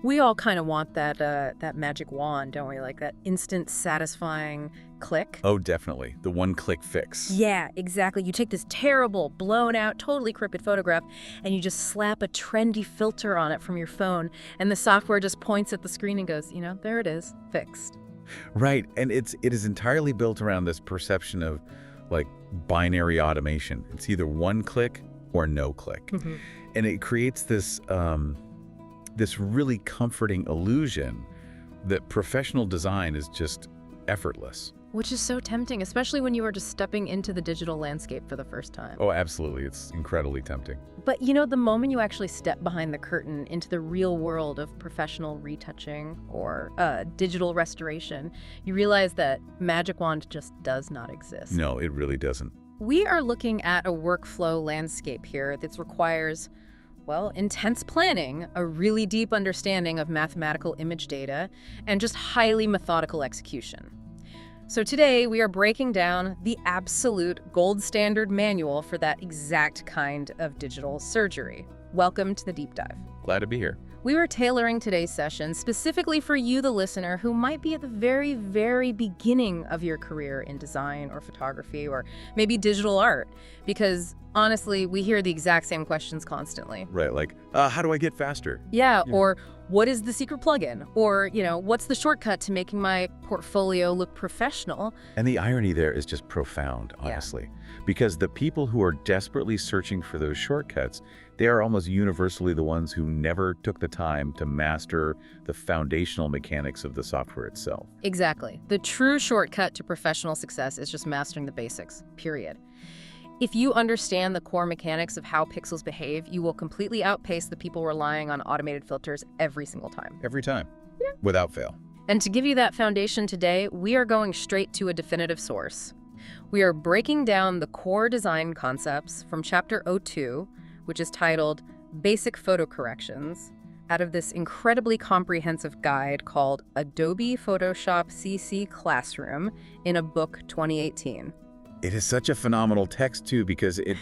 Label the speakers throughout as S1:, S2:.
S1: We all kind of want that magic wand, don't we? Like that instant satisfying click.
S2: Oh, definitely. The one-click fix.
S1: Yeah, exactly. You take this terrible, blown out, totally crooked photograph and you just slap a trendy filter on it from your phone and the software just points at the screen and goes, there it is, fixed.
S2: Right, and it is entirely built around this perception of like binary automation. It's either one click or no click.
S1: Mm-hmm.
S2: And it creates this this really comforting illusion that professional design is just effortless.
S1: Which is so tempting, especially when you are just stepping into the digital landscape for the first time.
S2: Oh, absolutely. It's incredibly tempting.
S1: But the moment you actually step behind the curtain into the real world of professional retouching or digital restoration, you realize that magic wand just does not exist.
S2: No, it really doesn't.
S1: We are looking at a workflow landscape here that requires, well, intense planning, a really deep understanding of mathematical image data, and just highly methodical execution. So today we are breaking down the absolute gold standard manual for that exact kind of digital surgery. Welcome to the deep dive.
S2: Glad to be here.
S1: We are tailoring today's session specifically for you, the listener, who might be at the very, very beginning of your career in design or photography or maybe digital art. Because honestly, we hear the exact same questions constantly.
S2: Right, like, how do I get faster?
S1: Yeah, or what is the secret plugin? Or, what's the shortcut to making my portfolio look professional?
S2: And the irony there is just profound, honestly. Because the people who are desperately searching for those shortcuts, they are almost universally the ones who never took the time to master the foundational mechanics of the software itself.
S1: Exactly. The true shortcut to professional success is just mastering the basics, period. If you understand the core mechanics of how pixels behave, you will completely outpace the people relying on automated filters every single time.
S2: Every time. Yeah. Without fail.
S1: And to give you that foundation today, we are going straight to a definitive source. We are breaking down the core design concepts from Chapter 02, which is titled Basic Photo Corrections, out of this incredibly comprehensive guide called Adobe Photoshop CC Classroom in a book 2018.
S2: It is such a phenomenal text, too, because it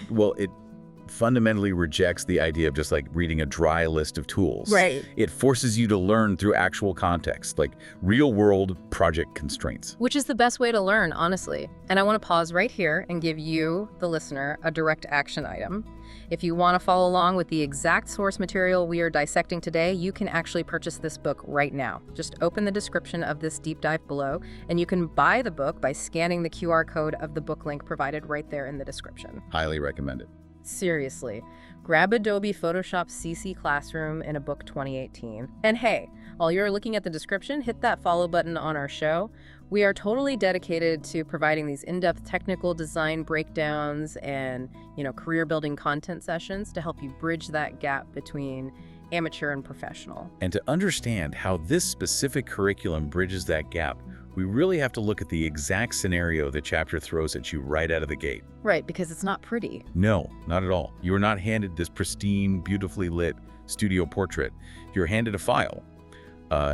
S2: fundamentally rejects the idea of just like reading a dry list of tools.
S1: Right.
S2: It forces you to learn through actual context, like real-world project constraints.
S1: Which is the best way to learn, honestly. And I want to pause right here and give you, the listener, a direct action item. If you want to follow along with the exact source material we are dissecting today, you can actually purchase this book right now. Just open the description of this deep dive below, and you can buy the book by scanning the QR code of the book link provided right there in the description.
S2: Highly recommended.
S1: Seriously, grab Adobe Photoshop CC Classroom in a book 2018. And hey, while you're looking at the description, hit that follow button on our show. We are totally dedicated to providing these in-depth technical design breakdowns and, career-building content sessions to help you bridge that gap between amateur and professional.
S2: And to understand how this specific curriculum bridges that gap, we really have to look at the exact scenario the chapter throws at you right out of the gate.
S1: Right, because it's not pretty.
S2: No, not at all. You are not handed this pristine, beautifully lit studio portrait. You're handed a file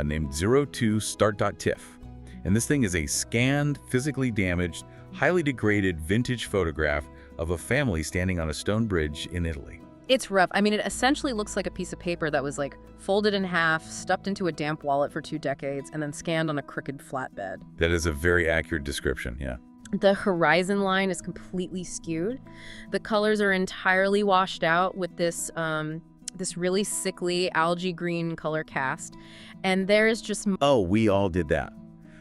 S2: named 02start.tiff. And this thing is a scanned, physically damaged, highly degraded vintage photograph of a family standing on a stone bridge in Italy.
S1: It's rough. I mean, it essentially looks like a piece of paper that was folded in half, stuffed into a damp wallet for 2 decades, and then scanned on a crooked flatbed.
S2: That is a very accurate description, yeah.
S1: The horizon line is completely skewed. The colors are entirely washed out with this really sickly algae green color cast. And there's just...
S2: Oh, we all did that.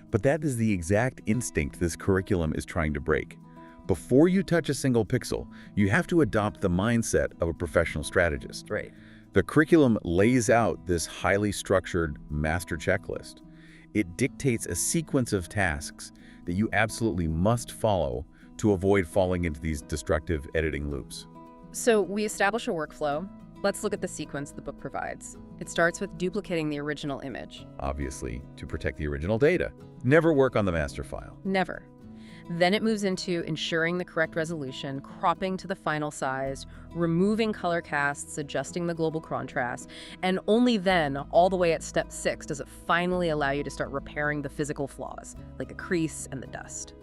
S2: But that is the exact instinct this curriculum is trying to break. Before you touch a single pixel, you have to adopt the mindset of a professional strategist.
S1: Right.
S2: The curriculum lays out this highly structured master checklist. It dictates a sequence of tasks that you absolutely must follow to avoid falling into these destructive editing loops.
S1: So we establish a workflow. Let's look at the sequence the book provides. It starts with duplicating the original image.
S2: Obviously, to protect the original data. Never work on the master file.
S1: Never. Then it moves into ensuring the correct resolution, cropping to the final size, removing color casts, adjusting the global contrast, and only then, all the way at step 6, does it finally allow you to start repairing the physical flaws, like the crease and the dust.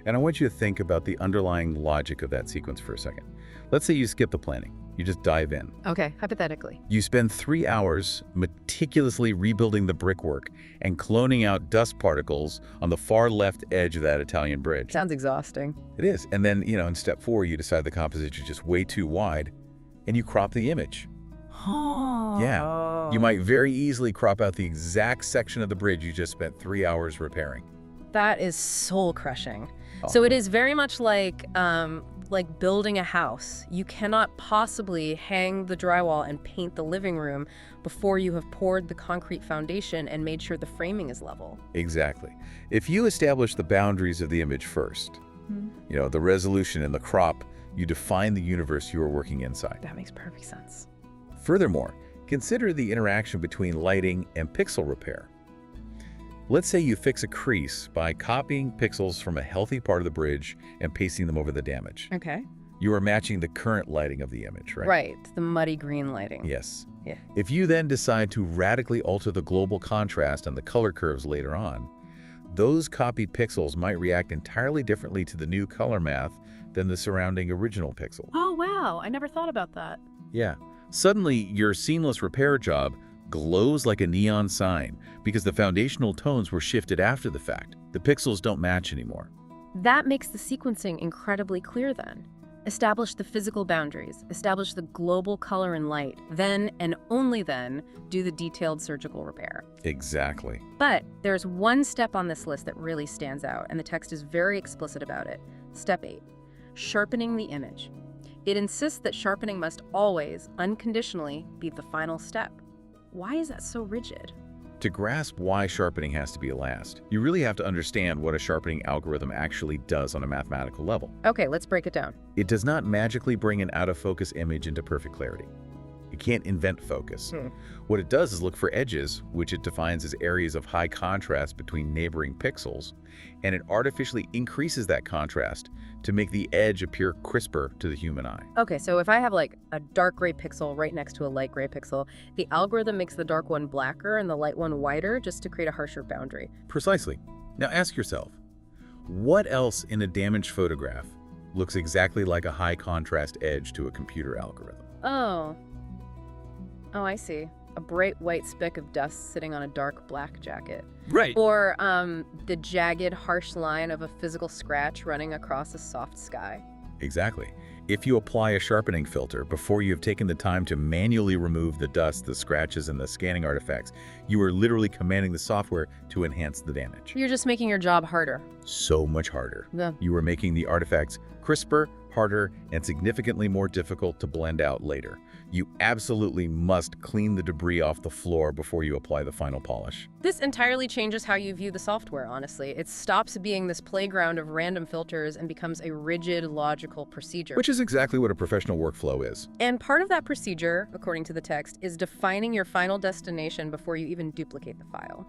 S2: And I want you to think about the underlying logic of that sequence for a second. Let's say you skip the planning. You just dive in.
S1: Okay, hypothetically.
S2: You spend 3 hours meticulously rebuilding the brickwork and cloning out dust particles on the far left edge of that Italian bridge.
S1: Sounds exhausting.
S2: It is. And then, in step 4, you decide the composition is just way too wide, and you crop the image.
S1: Oh.
S2: Yeah. You might very easily crop out the exact section of the bridge you just spent 3 hours repairing.
S1: That is soul-crushing.
S2: Oh.
S1: So it is very much like building a house. You cannot possibly hang the drywall and paint the living room before you have poured the concrete foundation and made sure the framing is level.
S2: Exactly. If you establish the boundaries of the image first, the resolution and the crop, you define the universe you are working inside.
S1: That makes perfect sense.
S2: Furthermore, consider the interaction between lighting and pixel repair. Let's say you fix a crease by copying pixels from a healthy part of the bridge and pasting them over the damage.
S1: Okay.
S2: You are matching the current lighting of the image, right?
S1: Right, the muddy green lighting.
S2: Yes.
S1: Yeah.
S2: If you then decide to radically alter the global contrast and the color curves later on, those copied pixels might react entirely differently to the new color math than the surrounding original pixel.
S1: Oh, wow. I never thought about that.
S2: Yeah. Suddenly, your seamless repair job glows like a neon sign because the foundational tones were shifted after the fact. The pixels don't match anymore.
S1: That makes the sequencing incredibly clear then. Establish the physical boundaries, establish the global color and light, then and only then do the detailed surgical repair.
S2: Exactly.
S1: But there's one step on this list that really stands out, and the text is very explicit about it. Step 8, sharpening the image. It insists that sharpening must always, unconditionally, be the final step. Why is that so rigid?
S2: To grasp why sharpening has to be last, you really have to understand what a sharpening algorithm actually does on a mathematical level.
S1: Okay, let's break it down.
S2: It does not magically bring an out-of-focus image into perfect clarity. It can't invent focus. What it does is look for edges, which it defines as areas of high contrast between neighboring pixels, and it artificially increases that contrast to make the edge appear crisper to the human eye.
S1: Okay, so if I have like a dark gray pixel right next to a light gray pixel, the algorithm makes the dark one blacker and the light one whiter just to create a harsher boundary.
S2: Precisely. Now ask yourself, what else in a damaged photograph looks exactly like a high contrast edge to a computer algorithm?
S1: Oh, I see. A bright white speck of dust sitting on a dark black jacket.
S2: Right.
S1: Or the jagged, harsh line of a physical scratch running across a soft sky.
S2: Exactly. If you apply a sharpening filter before you have taken the time to manually remove the dust, the scratches, and the scanning artifacts, you are literally commanding the software to enhance the damage.
S1: You're just making your job harder.
S2: So much harder.
S1: Yeah.
S2: You are making the artifacts crisper, harder, and significantly more difficult to blend out later. You absolutely must clean the debris off the floor before you apply the final polish.
S1: This entirely changes how you view the software, honestly. It stops being this playground of random filters and becomes a rigid, logical procedure.
S2: Which is exactly what a professional workflow is.
S1: And part of that procedure, according to the text, is defining your final destination before you even duplicate the file.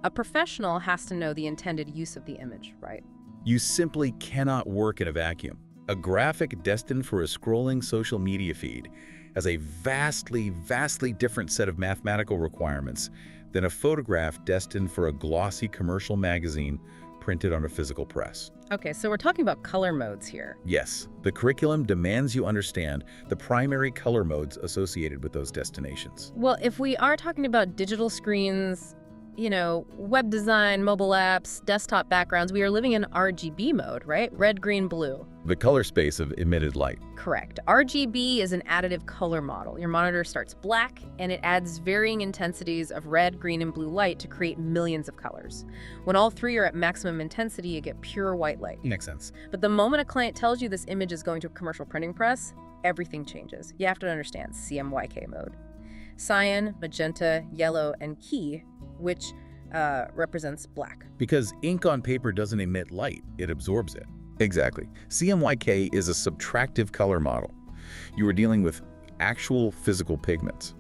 S1: A professional has to know the intended use of the image, right?
S2: You simply cannot work in a vacuum. A graphic destined for a scrolling social media feed has a vastly, vastly different set of mathematical requirements than a photograph destined for a glossy commercial magazine printed on a physical press.
S1: Okay, so we're talking about color modes here.
S2: Yes, the curriculum demands you understand the primary color modes associated with those destinations.
S1: Well, if we are talking about digital screens, web design, mobile apps, desktop backgrounds, we are living in RGB mode, right? Red, green, blue.
S2: The color space of emitted light.
S1: Correct. RGB is an additive color model. Your monitor starts black, and it adds varying intensities of red, green, and blue light to create millions of colors. When all three are at maximum intensity, you get pure white light.
S2: Makes sense.
S1: But the moment a client tells you this image is going to a commercial printing press, everything changes. You have to understand CMYK mode. Cyan, magenta, yellow, and key, which represents black.
S2: Because ink on paper doesn't emit light, it absorbs it. Exactly. CMYK is a subtractive color model. You are dealing with actual physical pigments.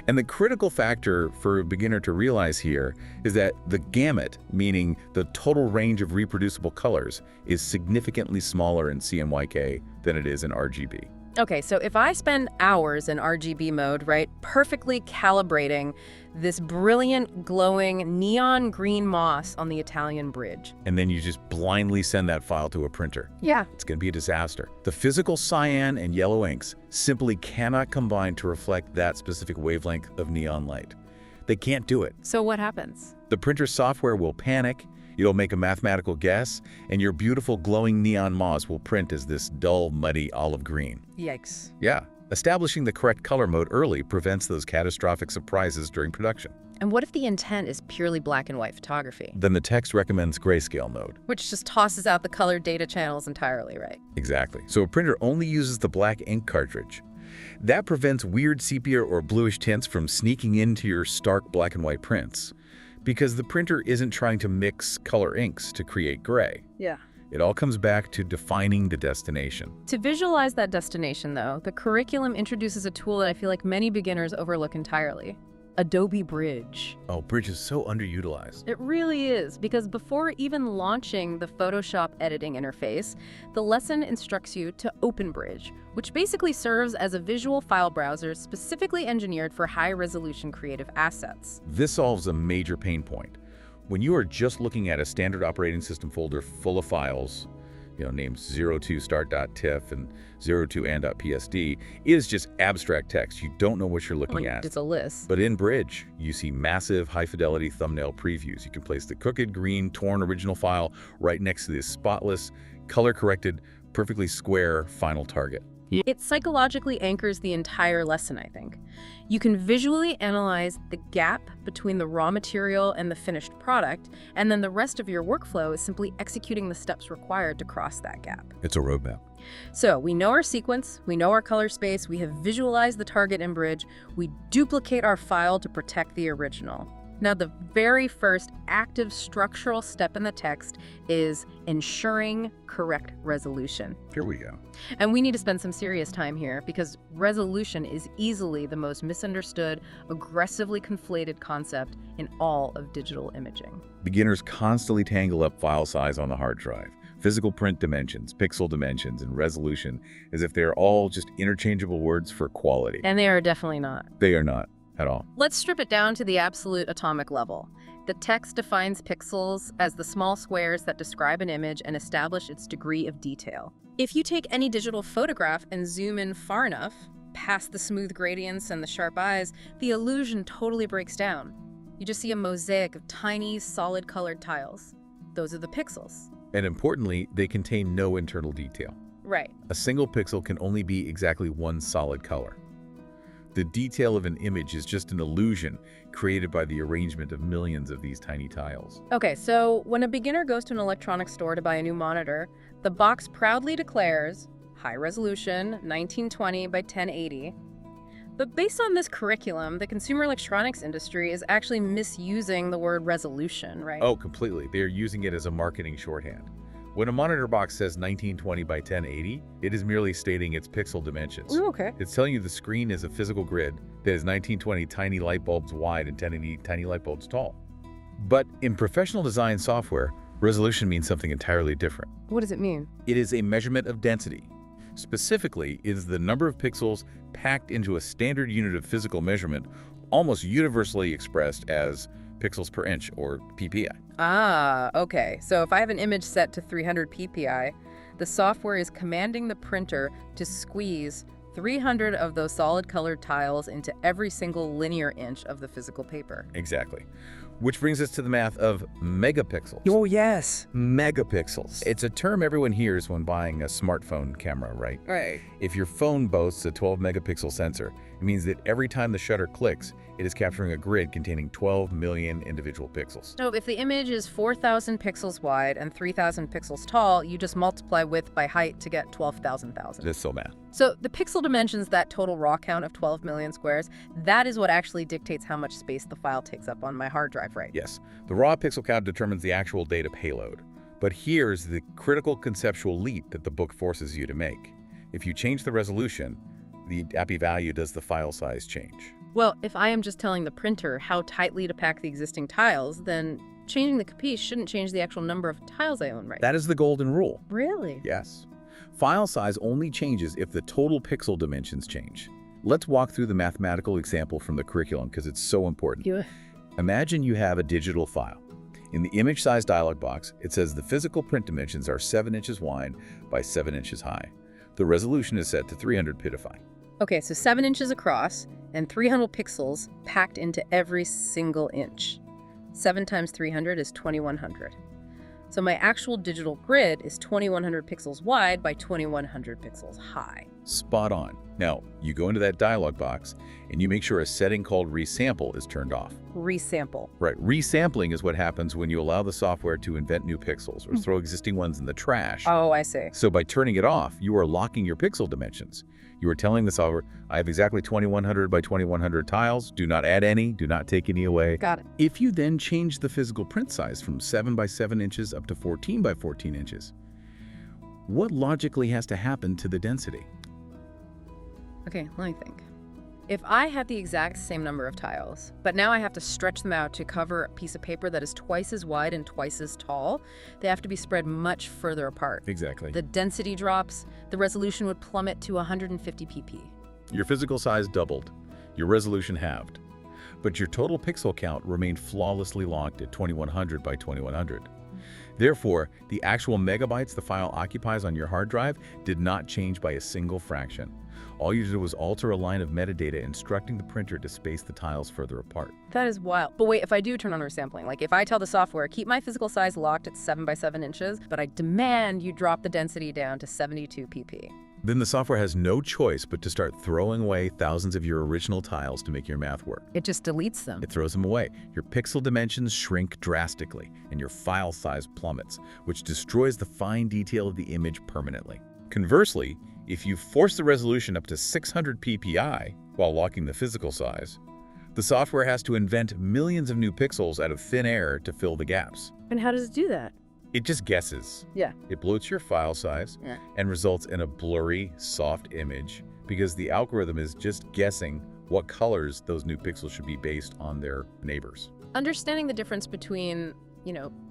S2: And the critical factor for a beginner to realize here is that the gamut, meaning the total range of reproducible colors, is significantly smaller in CMYK than it is in RGB.
S1: Okay, so if I spend hours in RGB mode, right, perfectly calibrating this brilliant, glowing neon green moss on the Italian bridge.
S2: And then you just blindly send that file to a printer.
S1: Yeah.
S2: It's going to be a disaster. The physical cyan and yellow inks simply cannot combine to reflect that specific wavelength of neon light. They can't do it.
S1: So what happens?
S2: The printer software will panic, it'll make a mathematical guess, and your beautiful glowing neon moss will print as this dull, muddy olive green.
S1: Yikes.
S2: Yeah. Establishing the correct color mode early prevents those catastrophic surprises during production.
S1: And what if the intent is purely black and white photography?
S2: Then the text recommends grayscale mode.
S1: Which just tosses out the colored data channels entirely, right?
S2: Exactly. So a printer only uses the black ink cartridge. That prevents weird sepia or bluish tints from sneaking into your stark black and white prints, because the printer isn't trying to mix color inks to create gray.
S1: Yeah.
S2: It all comes back to defining the destination.
S1: To visualize that destination, though, the curriculum introduces a tool that I feel like many beginners overlook entirely. Adobe Bridge.
S2: Oh, Bridge is so underutilized.
S1: It really is, because before even launching the Photoshop editing interface, the lesson instructs you to open Bridge, which basically serves as a visual file browser specifically engineered for high-resolution creative assets.
S2: This solves a major pain point. When you are just looking at a standard operating system folder full of files, named 02start.tiff and 02and.psd, it is just abstract text. You don't know what you're looking at.
S1: It's a list.
S2: But in Bridge, you see massive, high-fidelity thumbnail previews. You can place the crooked, green, torn original file right next to this spotless, color-corrected, perfectly square final target.
S1: It psychologically anchors the entire lesson, I think. You can visually analyze the gap between the raw material and the finished product, and then the rest of your workflow is simply executing the steps required to cross that gap.
S2: It's a roadmap.
S1: So we know our sequence, we know our color space, we have visualized the target in Bridge, we duplicate our file to protect the original. Now, the very first active structural step in the text is ensuring correct resolution.
S2: Here we go.
S1: And we need to spend some serious time here because resolution is easily the most misunderstood, aggressively conflated concept in all of digital imaging.
S2: Beginners constantly tangle up file size on the hard drive, physical print dimensions, pixel dimensions, and resolution as if they're all just interchangeable words for quality.
S1: And they are definitely not.
S2: They are not. At all.
S1: Let's strip it down to the absolute atomic level. The text defines pixels as the small squares that describe an image and establish its degree of detail. If you take any digital photograph and zoom in far enough, past the smooth gradients and the sharp eyes, the illusion totally breaks down. You just see a mosaic of tiny, solid-colored tiles. Those are the pixels.
S2: And importantly, they contain no internal detail.
S1: Right.
S2: A single pixel can only be exactly one solid color. The detail of an image is just an illusion created by the arrangement of millions of these tiny tiles.
S1: Okay, so when a beginner goes to an electronics store to buy a new monitor, the box proudly declares high resolution, 1920 by 1080. But based on this curriculum, the consumer electronics industry is actually misusing the word resolution, right?
S2: Oh, completely. They are using it as a marketing shorthand. When a monitor box says 1920 by 1080, it is merely stating its pixel dimensions.
S1: Ooh, okay.
S2: It's telling you the screen is a physical grid that is 1920 tiny light bulbs wide and 1080 tiny light bulbs tall. But in professional design software, resolution means something entirely different.
S1: What does it mean?
S2: It is a measurement of density. Specifically, it is the number of pixels packed into a standard unit of physical measurement, almost universally expressed as pixels per inch, or PPI.
S1: Ah, okay. So if I have an image set to 300 PPI, the software is commanding the printer to squeeze 300 of those solid colored tiles into every single linear inch of the physical paper.
S2: Exactly. Which brings us to the math of megapixels.
S3: Oh yes, megapixels.
S2: It's a term everyone hears when buying a smartphone camera, right?
S1: Right.
S2: If your phone boasts a 12 megapixel sensor, it means that every time the shutter clicks, it is capturing a grid containing 12 million individual pixels.
S1: So if the image is 4,000 pixels wide and 3,000 pixels tall, you just multiply width by height to get 12,000.
S2: That's so math.
S1: So the pixel dimensions, that total raw count of 12 million squares, that is what actually dictates how much space the file takes up on my hard drive, right?
S2: Yes. The raw pixel count determines the actual data payload. But here's the critical conceptual leap that the book forces you to make. If you change the resolution, the API value does the file size change.
S1: Well, if I am just telling the printer how tightly to pack the existing tiles, then changing the capiche shouldn't change the actual number of tiles I own, right?
S2: That is the golden rule.
S1: Really?
S2: Yes. File size only changes if the total pixel dimensions change. Let's walk through the mathematical example from the curriculum because it's so important.
S1: Yeah.
S2: Imagine you have a digital file. In the image size dialog box, it says the physical print dimensions are 7 inches wide by 7 inches high. The resolution is set to 300 pixels.
S1: Okay, so 7 inches across and 300 pixels packed into every single inch. 7 times 300 is 2100. So my actual digital grid is 2100 pixels wide by 2100 pixels high.
S2: Spot on. Now, you go into that dialog box and you make sure a setting called resample is turned off.
S1: Resample.
S2: Right. Resampling is what happens when you allow the software to invent new pixels or throw existing ones in the trash.
S1: Oh, I see.
S2: So by turning it off, you are locking your pixel dimensions. You are telling the software, I have exactly 2100 by 2100 tiles. Do not add any. Do not take any away.
S1: Got it.
S2: If you then change the physical print size from 7 by 7 inches up to 14 by 14 inches, what logically has to happen to the density?
S1: Okay, let me think. If I have the exact same number of tiles, but now I have to stretch them out to cover a piece of paper that is twice as wide and twice as tall, they have to be spread much further apart.
S2: Exactly.
S1: The density drops, the resolution would plummet to 150 pp.
S2: Your physical size doubled, your resolution halved, but your total pixel count remained flawlessly locked at 2100 by 2100. Therefore, the actual megabytes the file occupies on your hard drive did not change by a single fraction. All you did was alter a line of metadata instructing the printer to space the tiles further apart.
S1: That is wild. But wait, if I do turn on resampling, like if I tell the software, keep my physical size locked at 7 by 7 inches, but I demand you drop the density down to 72 pp.
S2: Then the software has no choice but to start throwing away thousands of your original tiles to make your math work.
S1: It just deletes them.
S2: It throws them away. Your pixel dimensions shrink drastically, and your file size plummets, which destroys the fine detail of the image permanently. Conversely, if you force the resolution up to 600 ppi while locking the physical size, the software has to invent millions of new pixels out of thin air to fill the gaps.
S1: And how does it do that?
S2: It just guesses.
S1: Yeah.
S2: It bloats your file size and results in a blurry, soft image because the algorithm is just guessing what colors those new pixels should be based on their neighbors.
S1: Understanding the difference between,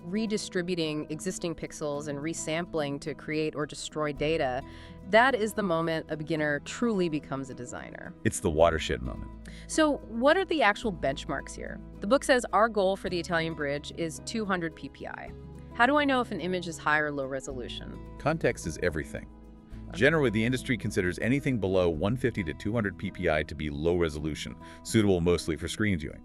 S1: redistributing existing pixels and resampling to create or destroy data, that is the moment a beginner truly becomes a designer.
S2: It's the watershed moment.
S1: So what are the actual benchmarks here? The book says our goal for the Italian bridge is 200 ppi. How do I know if an image is high or low resolution?
S2: Context is everything. Generally, the industry considers anything below 150 to 200 ppi to be low resolution, suitable mostly for screen viewing.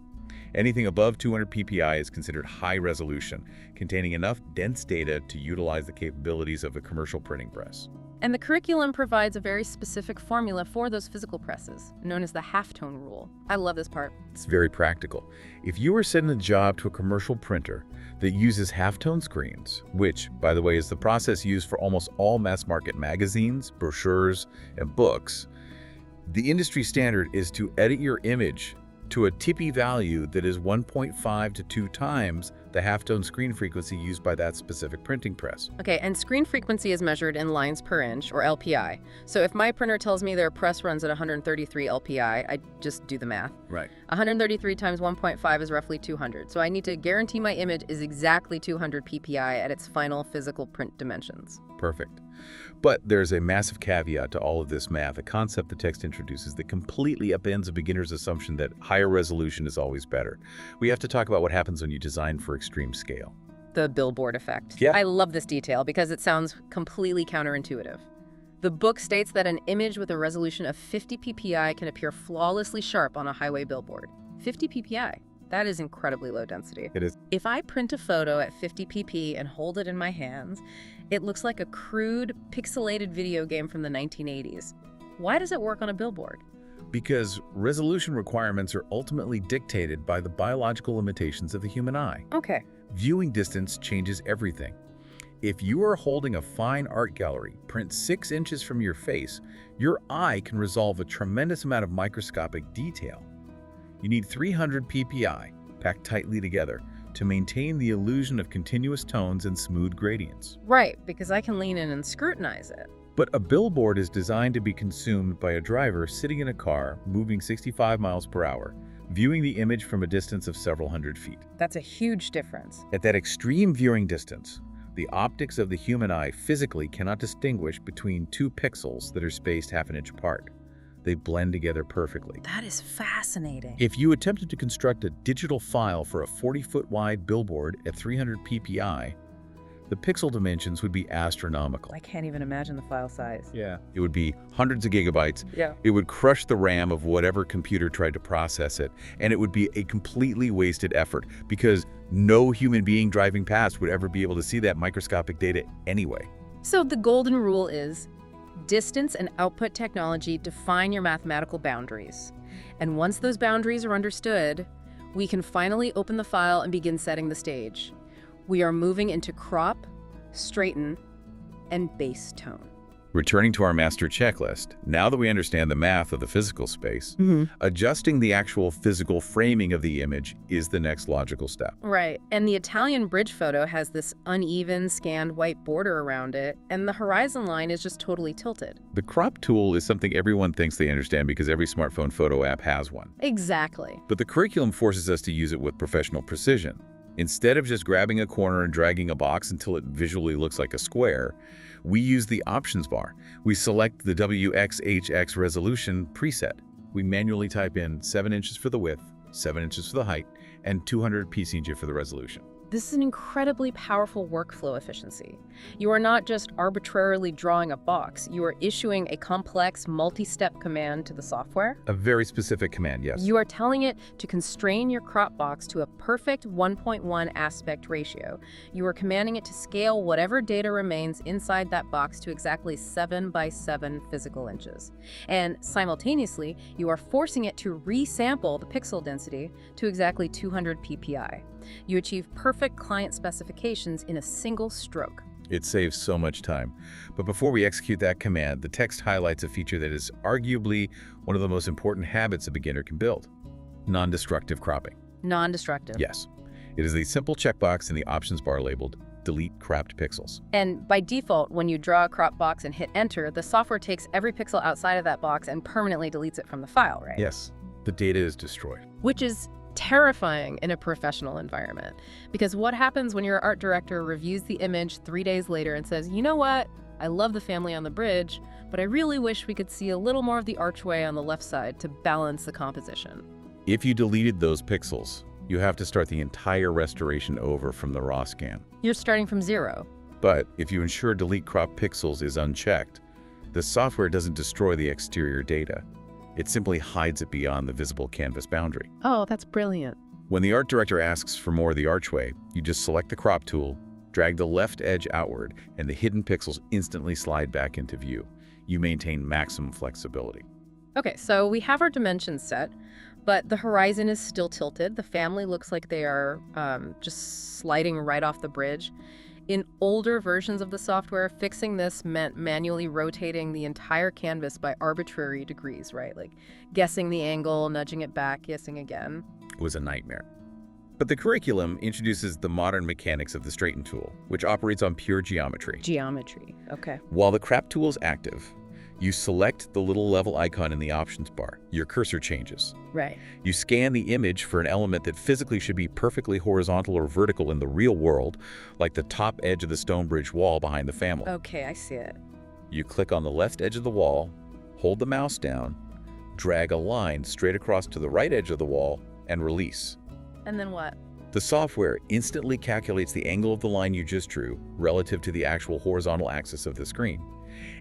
S2: Anything above 200 ppi is considered high resolution, containing enough dense data to utilize the capabilities of a commercial printing press.
S1: And the curriculum provides a very specific formula for those physical presses, known as the halftone rule. I love this part.
S2: It's very practical. If you are sending a job to a commercial printer that uses halftone screens, which, by the way, is the process used for almost all mass market magazines, brochures, and books, the industry standard is to edit your image to a TIPI value that is 1.5 to 2 times the halftone screen frequency used by that specific printing press.
S1: Okay, and screen frequency is measured in lines per inch, or LPI. So if my printer tells me their press runs at 133 LPI, I just do the math.
S2: Right.
S1: 133 times 1.5 is roughly 200. So I need to guarantee my image is exactly 200 ppi at its final physical print dimensions.
S2: Perfect. But there's a massive caveat to all of this math, a concept the text introduces that completely upends a beginner's assumption that higher resolution is always better. We have to talk about what happens when you design for extreme scale.
S1: The billboard effect.
S2: Yeah.
S1: I love this detail because it sounds completely counterintuitive. The book states that an image with a resolution of 50 ppi can appear flawlessly sharp on a highway billboard. 50 ppi. That is incredibly low density.
S2: It is.
S1: If I print a photo at 50 pp and hold it in my hands, it looks like a crude, pixelated video game from the 1980s. Why does it work on a billboard?
S2: Because resolution requirements are ultimately dictated by the biological limitations of the human eye.
S1: Okay.
S2: Viewing distance changes everything. If you are holding a fine art gallery print 6 inches from your face, your eye can resolve a tremendous amount of microscopic detail. You need 300 ppi, packed tightly together, to maintain the illusion of continuous tones and smooth gradients.
S1: Right, because I can lean in and scrutinize it.
S2: But a billboard is designed to be consumed by a driver sitting in a car moving 65 miles per hour, viewing the image from a distance of several hundred feet.
S1: That's a huge difference.
S2: At that extreme viewing distance, The optics of the human eye physically cannot distinguish between two pixels that are spaced half an inch apart. They blend together perfectly.
S1: That is fascinating.
S2: If you attempted to construct a digital file for a 40-foot wide billboard at 300 ppi, the pixel dimensions would be astronomical.
S1: I can't even imagine the file size.
S2: Yeah. It would be hundreds of gigabytes.
S1: Yeah.
S2: It would crush the RAM of whatever computer tried to process it, and it would be a completely wasted effort because no human being driving past would ever be able to see that microscopic data anyway.
S1: So the golden rule is distance and output technology define your mathematical boundaries. And once those boundaries are understood, we can finally open the file and begin setting the stage. We are moving into crop, straighten, and base tone.
S2: Returning to our master checklist, now that we understand the math of the physical space, adjusting the actual physical framing of the image is the next logical step.
S1: Right, and the Italian bridge photo has this uneven scanned white border around it, and the horizon line is just totally tilted.
S2: The crop tool is something everyone thinks they understand because every smartphone photo app has one.
S1: Exactly.
S2: But the curriculum forces us to use it with professional precision. Instead of just grabbing a corner and dragging a box until it visually looks like a square, we use the options bar. We select the WXHX resolution preset. We manually type in 7 inches for the width, 7 inches for the height, and 200 pCj for the resolution.
S1: This is an incredibly powerful workflow efficiency. You are not just arbitrarily drawing a box, you are issuing a complex multi-step command to the software.
S2: A very specific command, yes.
S1: You are telling it to constrain your crop box to a perfect 1.1 aspect ratio. You are commanding it to scale whatever data remains inside that box to exactly 7 by 7 physical inches. And simultaneously, you are forcing it to resample the pixel density to exactly 200 ppi. You achieve perfect client specifications in a single stroke.
S2: It saves so much time. But before we execute that command, the text highlights a feature that is arguably one of the most important habits a beginner can build: non-destructive cropping.
S1: Non-destructive.
S2: Yes. It is a simple checkbox in the options bar labeled Delete Cropped Pixels.
S1: And by default, when you draw a crop box and hit enter, the software takes every pixel outside of that box and permanently deletes it from the file, right?
S2: Yes. The data is destroyed.
S1: Which is terrifying in a professional environment. Because what happens when your art director reviews the image 3 days later and says, you know what, I love the family on the bridge, but I really wish we could see a little more of the archway on the left side to balance the composition.
S2: If you deleted those pixels, you have to start the entire restoration over from the raw scan.
S1: You're starting from zero.
S2: But if you ensure Delete Crop Pixels is unchecked, the software doesn't destroy the exterior data. It simply hides it beyond the visible canvas boundary.
S1: Oh, that's brilliant.
S2: When the art director asks for more of the archway, you just select the crop tool, drag the left edge outward, and the hidden pixels instantly slide back into view. You maintain maximum flexibility.
S1: Okay, so we have our dimensions set, but the horizon is still tilted. The family looks like they are just sliding right off the bridge. In older versions of the software, fixing this meant manually rotating the entire canvas by arbitrary degrees, right? Like guessing the angle, nudging it back, guessing again.
S2: It was a nightmare. But the curriculum introduces the modern mechanics of the straighten tool, which operates on pure geometry.
S1: Geometry, okay.
S2: While the crop tool is active, you select the little level icon in the options bar. Your cursor changes.
S1: Right.
S2: You scan the image for an element that physically should be perfectly horizontal or vertical in the real world, like the top edge of the stone bridge wall behind the family.
S1: Okay, I see it.
S2: You click on the left edge of the wall, hold the mouse down, drag a line straight across to the right edge of the wall, and release.
S1: And then what?
S2: The software instantly calculates the angle of the line you just drew relative to the actual horizontal axis of the screen,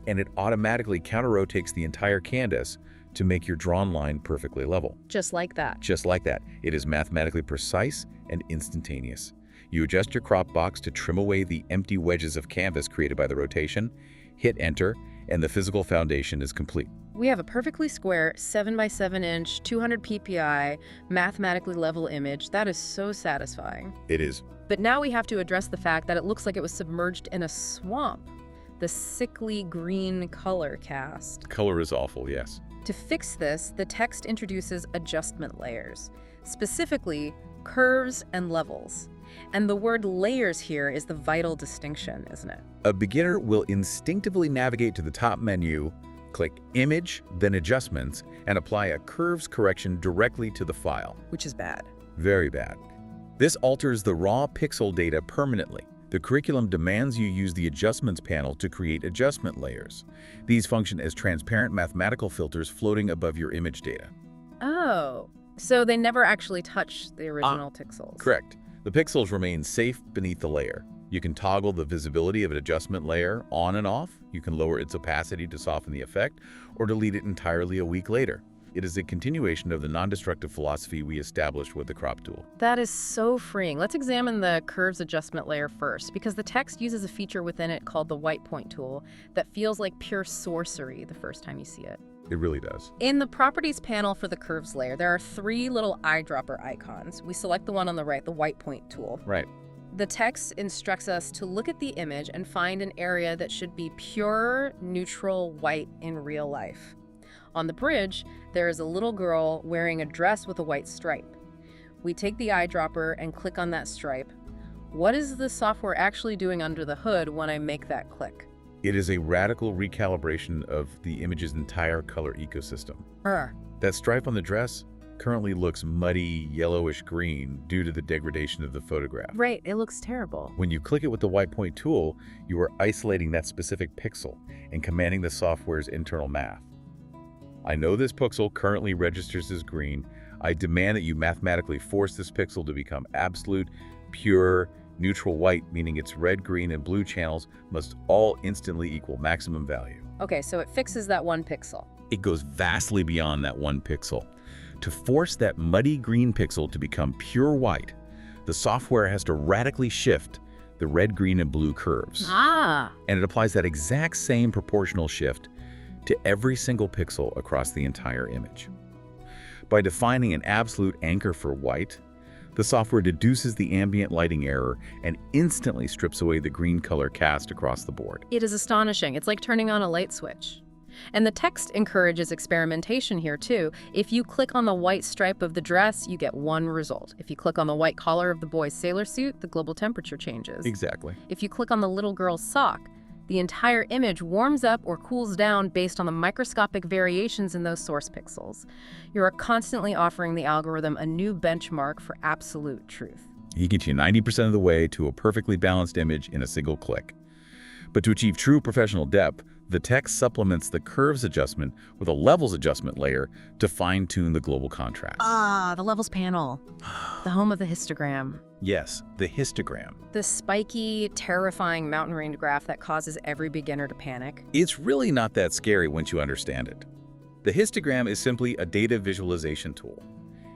S2: and it automatically counter-rotates the entire canvas to make your drawn line perfectly level.
S1: Just like that.
S2: Just like that. It is mathematically precise and instantaneous. You adjust your crop box to trim away the empty wedges of canvas created by the rotation, hit enter, and the physical foundation is complete.
S1: We have a perfectly square 7 by 7 inch, 200 ppi, mathematically level image. That is so satisfying.
S2: It is.
S1: But now we have to address the fact that it looks like it was submerged in a swamp. The sickly green color cast.
S2: Color is awful, yes.
S1: To fix this, the text introduces adjustment layers, specifically curves and levels. And the word layers here is the vital distinction, isn't it?
S2: A beginner will instinctively navigate to the top menu, click Image, then Adjustments, and apply a curves correction directly to the file.
S1: Which is bad.
S2: Very bad. This alters the raw pixel data permanently. The curriculum demands you use the Adjustments panel to create adjustment layers. These function as transparent mathematical filters floating above your image data.
S1: Oh, so they never actually touch the original pixels.
S2: Correct. The pixels remain safe beneath the layer. You can toggle the visibility of an adjustment layer on and off. You can lower its opacity to soften the effect, or delete it entirely a week later. It is a continuation of the non-destructive philosophy we established with the crop tool.
S1: That is so freeing. Let's examine the curves adjustment layer first, because the text uses a feature within it called the white point tool that feels like pure sorcery the first time you see it.
S2: It really does.
S1: In the Properties panel for the Curves layer, there are 3 little eyedropper icons. We select the one on the right, the white point tool.
S2: Right.
S1: The text instructs us to look at the image and find an area that should be pure, neutral white in real life. On the bridge, there is a little girl wearing a dress with a white stripe. We take the eyedropper and click on that stripe. What is the software actually doing under the hood when I make that click?
S2: It is a radical recalibration of the image's entire color ecosystem. That stripe on the dress currently looks muddy, yellowish green due to the degradation of the photograph.
S1: Right, it looks terrible.
S2: When you click it with the white point tool, you are isolating that specific pixel and commanding the software's internal math. I know this pixel currently registers as green. I demand that you mathematically force this pixel to become absolute, pure, neutral white, meaning its red, green, and blue channels must all instantly equal maximum value.
S1: Okay, so it fixes that 1 pixel.
S2: It goes vastly beyond that 1 pixel. To force that muddy green pixel to become pure white, the software has to radically shift the red, green, and blue curves. And it applies that exact same proportional shift to every single pixel across the entire image. By defining an absolute anchor for white, the software deduces the ambient lighting error and instantly strips away the green color cast across the board.
S1: It is astonishing. It's like turning on a light switch. And the text encourages experimentation here too. If you click on the white stripe of the dress, you get 1 result. If you click on the white collar of the boy's sailor suit, the global temperature changes.
S2: Exactly.
S1: If you click on the little girl's sock, the entire image warms up or cools down based on the microscopic variations in those source pixels. You are constantly offering the algorithm a new benchmark for absolute truth.
S2: He gets you 90% of the way to a perfectly balanced image in a single click. But to achieve true professional depth, the text supplements the curves adjustment with a levels adjustment layer to fine-tune the global contrast.
S1: The levels panel, the home of the histogram.
S2: Yes, the histogram.
S1: The spiky, terrifying mountain range graph that causes every beginner to panic.
S2: It's really not that scary once you understand it. The histogram is simply a data visualization tool.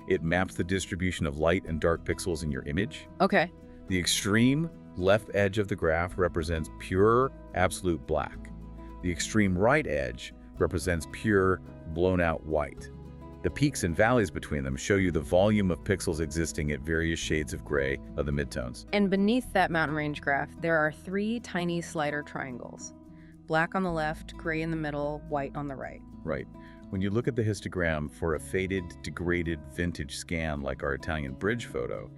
S2: It maps the distribution of light and dark pixels in your image.
S1: Okay.
S2: The extreme left edge of the graph represents pure, absolute black. The extreme right edge represents pure, blown-out white. The peaks and valleys between them show you the volume of pixels existing at various shades of gray of the midtones.
S1: And beneath that mountain range graph, there are 3 tiny slider triangles. Black on the left, gray in the middle, white on the right.
S2: Right. When you look at the histogram for a faded, degraded vintage scan like our Italian bridge photo,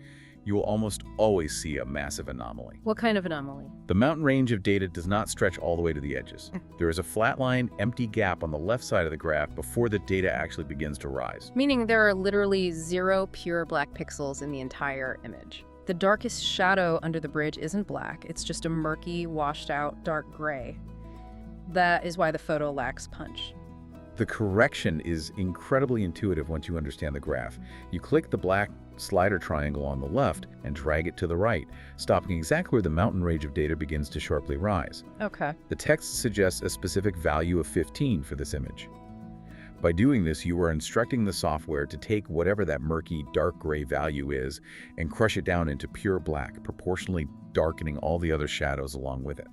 S2: you will almost always see a massive anomaly.
S1: What kind of anomaly?
S2: The mountain range of data does not stretch all the way to the edges. There is a flatline, empty gap on the left side of the graph before the data actually begins to rise.
S1: Meaning there are literally 0 pure black pixels in the entire image. The darkest shadow under the bridge isn't black, it's just a murky, washed out, dark gray. That is why the photo lacks punch.
S2: The correction is incredibly intuitive once you understand the graph. You click the black slider triangle on the left and drag it to the right, stopping exactly where the mountain range of data begins to sharply rise.
S1: Okay.
S2: The text suggests a specific value of 15 for this image. By doing this, you are instructing the software to take whatever that murky, dark gray value is and crush it down into pure black, proportionally darkening all the other shadows along with it.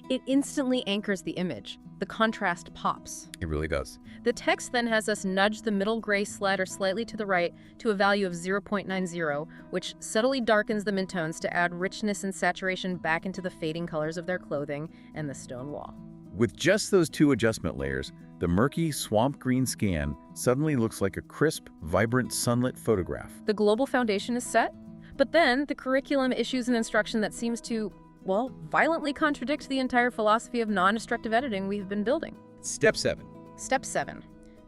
S1: It instantly anchors the image. The contrast pops.
S2: It really does.
S1: The text then has us nudge the middle gray slider slightly to the right to a value of 0.90, which subtly darkens the midtones to add richness and saturation back into the fading colors of their clothing and the stone wall.
S2: With just those 2 adjustment layers, the murky swamp green scan suddenly looks like a crisp, vibrant, sunlit photograph.
S1: The global foundation is set, but then the curriculum issues an instruction that seems to, well, violently contradict the entire philosophy of non-destructive editing we've been building.
S3: Step 7.
S1: Step 7.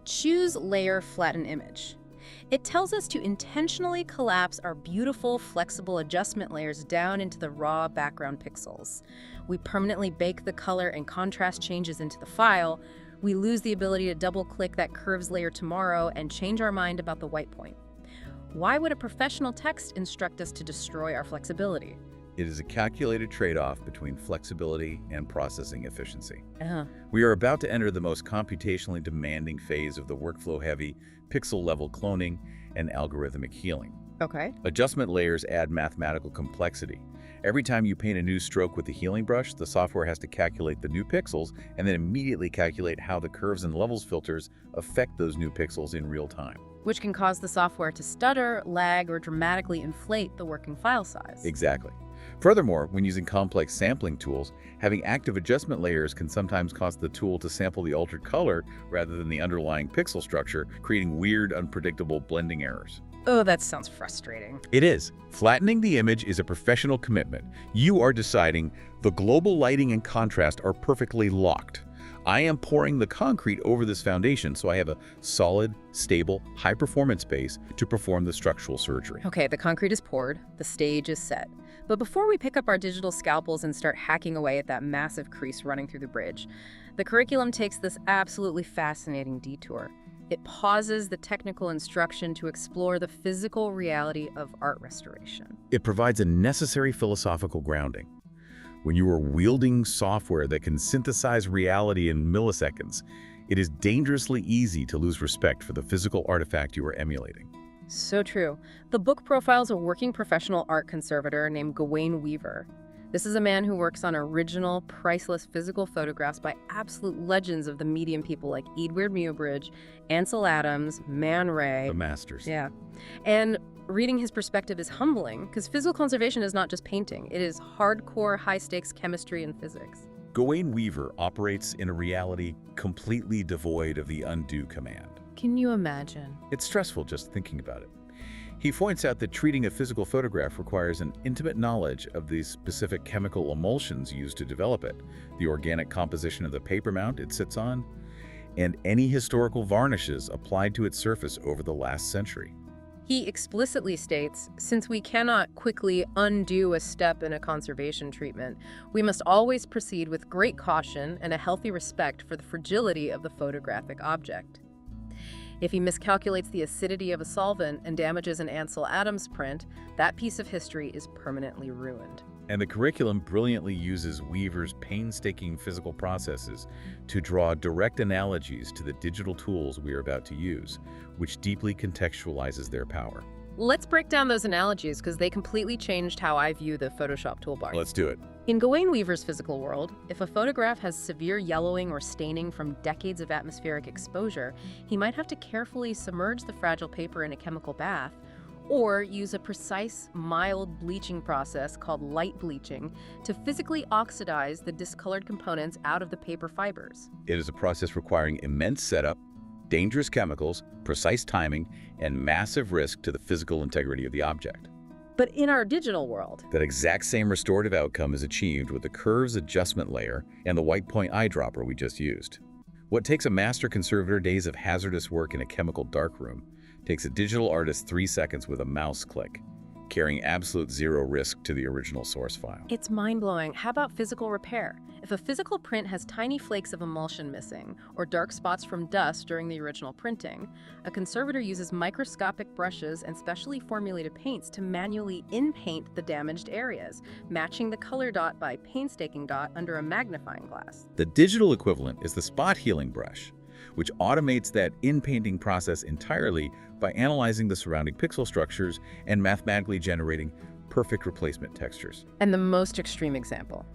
S1: Choose Layer Flatten Image. It tells us to intentionally collapse our beautiful, flexible adjustment layers down into the raw background pixels. We permanently bake the color and contrast changes into the file. We lose the ability to double-click that curves layer tomorrow and change our mind about the white point. Why would a professional text instruct us to destroy our flexibility?
S2: It is a calculated trade-off between flexibility and processing efficiency.
S1: Uh-huh.
S2: We are about to enter the most computationally demanding phase of the workflow-heavy, pixel-level cloning and algorithmic healing.
S1: Okay.
S2: Adjustment layers add mathematical complexity. Every time you paint a new stroke with the healing brush, the software has to calculate the new pixels and then immediately calculate how the curves and levels filters affect those new pixels in real time.
S1: Which can cause the software to stutter, lag, or dramatically inflate the working file size.
S2: Exactly. Furthermore, when using complex sampling tools, having active adjustment layers can sometimes cause the tool to sample the altered color rather than the underlying pixel structure, creating weird, unpredictable blending errors.
S1: Oh, that sounds frustrating.
S2: It is. Flattening the image is a professional commitment. You are deciding the global lighting and contrast are perfectly locked. I am pouring the concrete over this foundation so I have a solid, stable, high-performance base to perform the structural surgery.
S1: Okay, the concrete is poured, the stage is set. But before we pick up our digital scalpels and start hacking away at that massive crease running through the bridge, the curriculum takes this absolutely fascinating detour. It pauses the technical instruction to explore the physical reality of art restoration.
S2: It provides a necessary philosophical grounding. When you are wielding software that can synthesize reality in milliseconds, it is dangerously easy to lose respect for the physical artifact you are emulating.
S1: So true. The book profiles a working professional art conservator named Gawain Weaver. This is a man who works on original, priceless physical photographs by absolute legends of the medium people like Edward Muybridge, Ansel Adams, Man Ray.
S2: The masters.
S1: Yeah. And reading his perspective is humbling, because physical conservation is not just painting. It is hardcore, high-stakes chemistry and physics.
S2: Gawain Weaver operates in a reality completely devoid of the undo command.
S1: Can you imagine?
S2: It's stressful just thinking about it. He points out that treating a physical photograph requires an intimate knowledge of the specific chemical emulsions used to develop it, the organic composition of the paper mount it sits on, and any historical varnishes applied to its surface over the last century.
S1: He explicitly states, since we cannot quickly undo a step in a conservation treatment, we must always proceed with great caution and a healthy respect for the fragility of the photographic object. If he miscalculates the acidity of a solvent and damages an Ansel Adams print, that piece of history is permanently ruined.
S2: And the curriculum brilliantly uses Weaver's painstaking physical processes to draw direct analogies to the digital tools we are about to use, which deeply contextualizes their power.
S1: Let's break down those analogies because they completely changed how I view the Photoshop toolbar.
S2: Let's do it.
S1: In Gawain Weaver's physical world, if a photograph has severe yellowing or staining from decades of atmospheric exposure, he might have to carefully submerge the fragile paper in a chemical bath, or use a precise, mild bleaching process called light bleaching to physically oxidize the discolored components out of the paper fibers.
S2: It is a process requiring immense setup, dangerous chemicals, precise timing, and massive risk to the physical integrity of the object.
S1: But in our digital world,
S2: that exact same restorative outcome is achieved with the curves adjustment layer and the white point eyedropper we just used. What takes a master conservator days of hazardous work in a chemical darkroom takes a digital artist 3 seconds with a mouse click, carrying absolute zero risk to the original source file.
S1: It's mind-blowing. How about physical repair? If a physical print has tiny flakes of emulsion missing, or dark spots from dust during the original printing, a conservator uses microscopic brushes and specially formulated paints to manually in-paint the damaged areas, matching the color dot by painstaking dot under a magnifying glass.
S2: The digital equivalent is the spot healing brush, which automates that in-painting process entirely by analyzing the surrounding pixel structures and mathematically generating perfect replacement textures.
S1: And the most extreme example.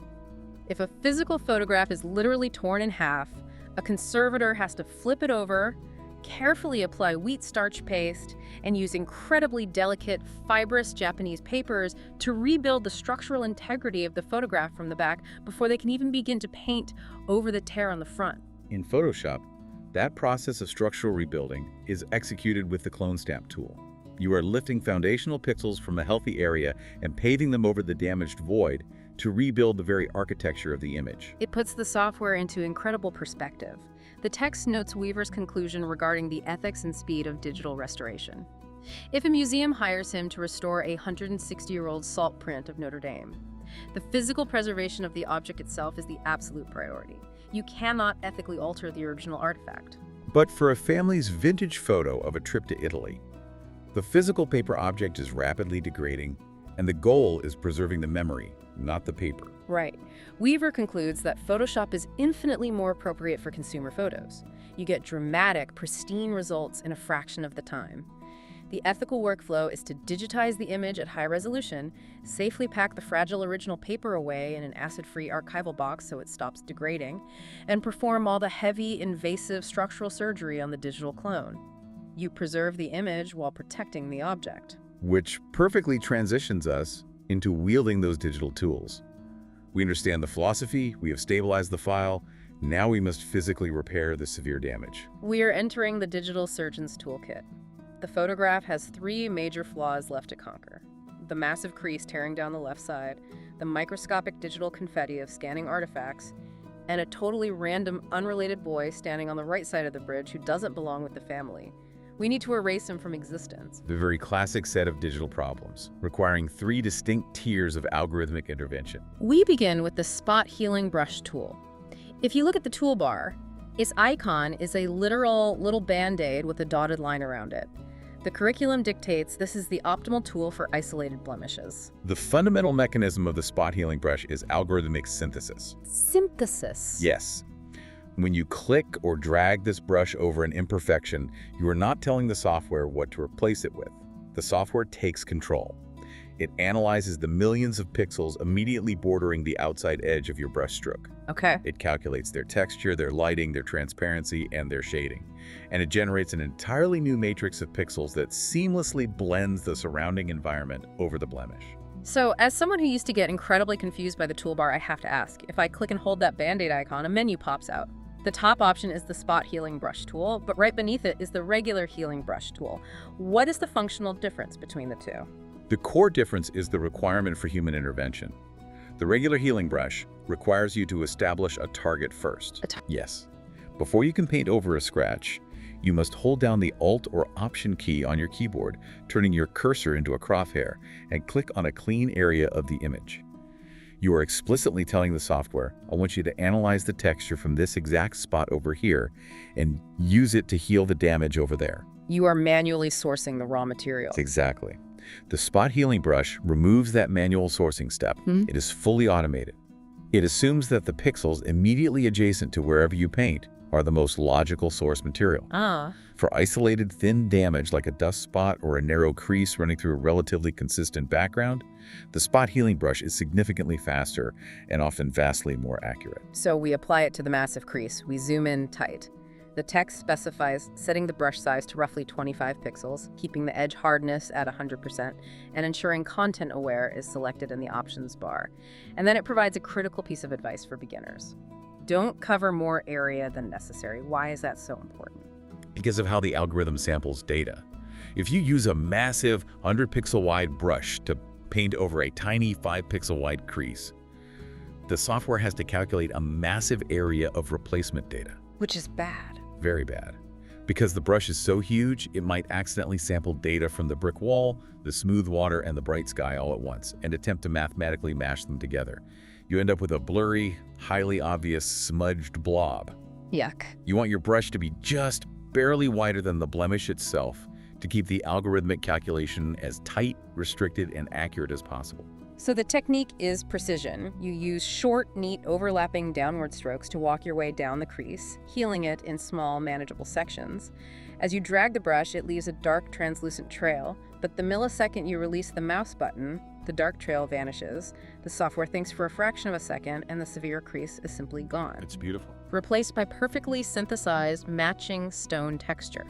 S1: If a physical photograph is literally torn in half, a conservator has to flip it over, carefully apply wheat starch paste, and use incredibly delicate, fibrous Japanese papers to rebuild the structural integrity of the photograph from the back before they can even begin to paint over the tear on the front.
S2: In Photoshop, that process of structural rebuilding is executed with the clone stamp tool. You are lifting foundational pixels from a healthy area and paving them over the damaged void to rebuild the very architecture of the image.
S1: It puts the software into incredible perspective. The text notes Weaver's conclusion regarding the ethics and speed of digital restoration. If a museum hires him to restore a 160-year-old salt print of Notre Dame, the physical preservation of the object itself is the absolute priority. You cannot ethically alter the original artifact.
S2: But for a family's vintage photo of a trip to Italy, the physical paper object is rapidly degrading, and the goal is preserving the memory, not the paper.
S1: Right. Weaver concludes that Photoshop is infinitely more appropriate for consumer photos. You get dramatic, pristine results in a fraction of the time. The ethical workflow is to digitize the image at high resolution, safely pack the fragile original paper away in an acid-free archival box so it stops degrading, and perform all the heavy, invasive structural surgery on the digital clone. You preserve the image while protecting the object.
S2: Which perfectly transitions us into wielding those digital tools. We understand the philosophy, we have stabilized the file, now we must physically repair the severe damage.
S1: We are entering the digital surgeon's toolkit. The photograph has 3 major flaws left to conquer: the massive crease tearing down the left side, the microscopic digital confetti of scanning artifacts, and a totally random, unrelated boy standing on the right side of the bridge who doesn't belong with the family. We need to erase him from existence.
S2: The very classic set of digital problems, requiring 3 distinct tiers of algorithmic intervention.
S1: We begin with the spot healing brush tool. If you look at the toolbar, its icon is a literal little band-aid with a dotted line around it. The curriculum dictates this is the optimal tool for isolated blemishes.
S2: The fundamental mechanism of the spot healing brush is algorithmic synthesis.
S1: Synthesis?
S2: Yes. When you click or drag this brush over an imperfection, you are not telling the software what to replace it with. The software takes control. It analyzes the millions of pixels immediately bordering the outside edge of your brushstroke.
S1: Okay.
S2: It calculates their texture, their lighting, their transparency, and their shading. And it generates an entirely new matrix of pixels that seamlessly blends the surrounding environment over the blemish.
S1: So, as someone who used to get incredibly confused by the toolbar, I have to ask, if I click and hold that Band-Aid icon, a menu pops out. The top option is the Spot Healing Brush tool, but right beneath it is the regular Healing Brush tool. What is the functional difference between the two?
S2: The core difference is the requirement for human intervention. The regular healing brush requires you to establish a target first. Yes. Before you can paint over a scratch, you must hold down the Alt or Option key on your keyboard, turning your cursor into a crosshair, and click on a clean area of the image. You are explicitly telling the software, I want you to analyze the texture from this exact spot over here and use it to heal the damage over there.
S1: You are manually sourcing the raw material.
S2: Exactly. The spot healing brush removes that manual sourcing step. It is fully automated. It assumes that the pixels immediately adjacent to wherever you paint are the most logical source material. For isolated thin damage like a dust spot or a narrow crease running through a relatively consistent background, the spot healing brush is significantly faster and often vastly more accurate.
S1: So we apply it to the massive crease. We zoom in tight. The text specifies setting the brush size to roughly 25 pixels, keeping the edge hardness at 100%, and ensuring content aware is selected in the options bar. And then it provides a critical piece of advice for beginners. Don't cover more area than necessary. Why is that so important?
S2: Because of how the algorithm samples data. If you use a massive 100-pixel wide brush to paint over a tiny 5-pixel wide crease, the software has to calculate a massive area of replacement data.
S1: Which is bad.
S2: Very bad. Because the brush is so huge, it might accidentally sample data from the brick wall, the smooth water, and the bright sky all at once, and attempt to mathematically mash them together. You end up with a blurry, highly obvious, smudged blob.
S1: Yuck.
S2: You want your brush to be just barely wider than the blemish itself to keep the algorithmic calculation as tight, restricted, and accurate as possible.
S1: So the technique is precision. You use short, neat, overlapping downward strokes to walk your way down the crease, healing it in small, manageable sections. As you drag the brush, it leaves a dark, translucent trail, but the millisecond you release the mouse button, the dark trail vanishes, the software thinks for a fraction of a second, and the severe crease is simply gone.
S2: It's beautiful.
S1: Replaced by perfectly synthesized, matching stone texture.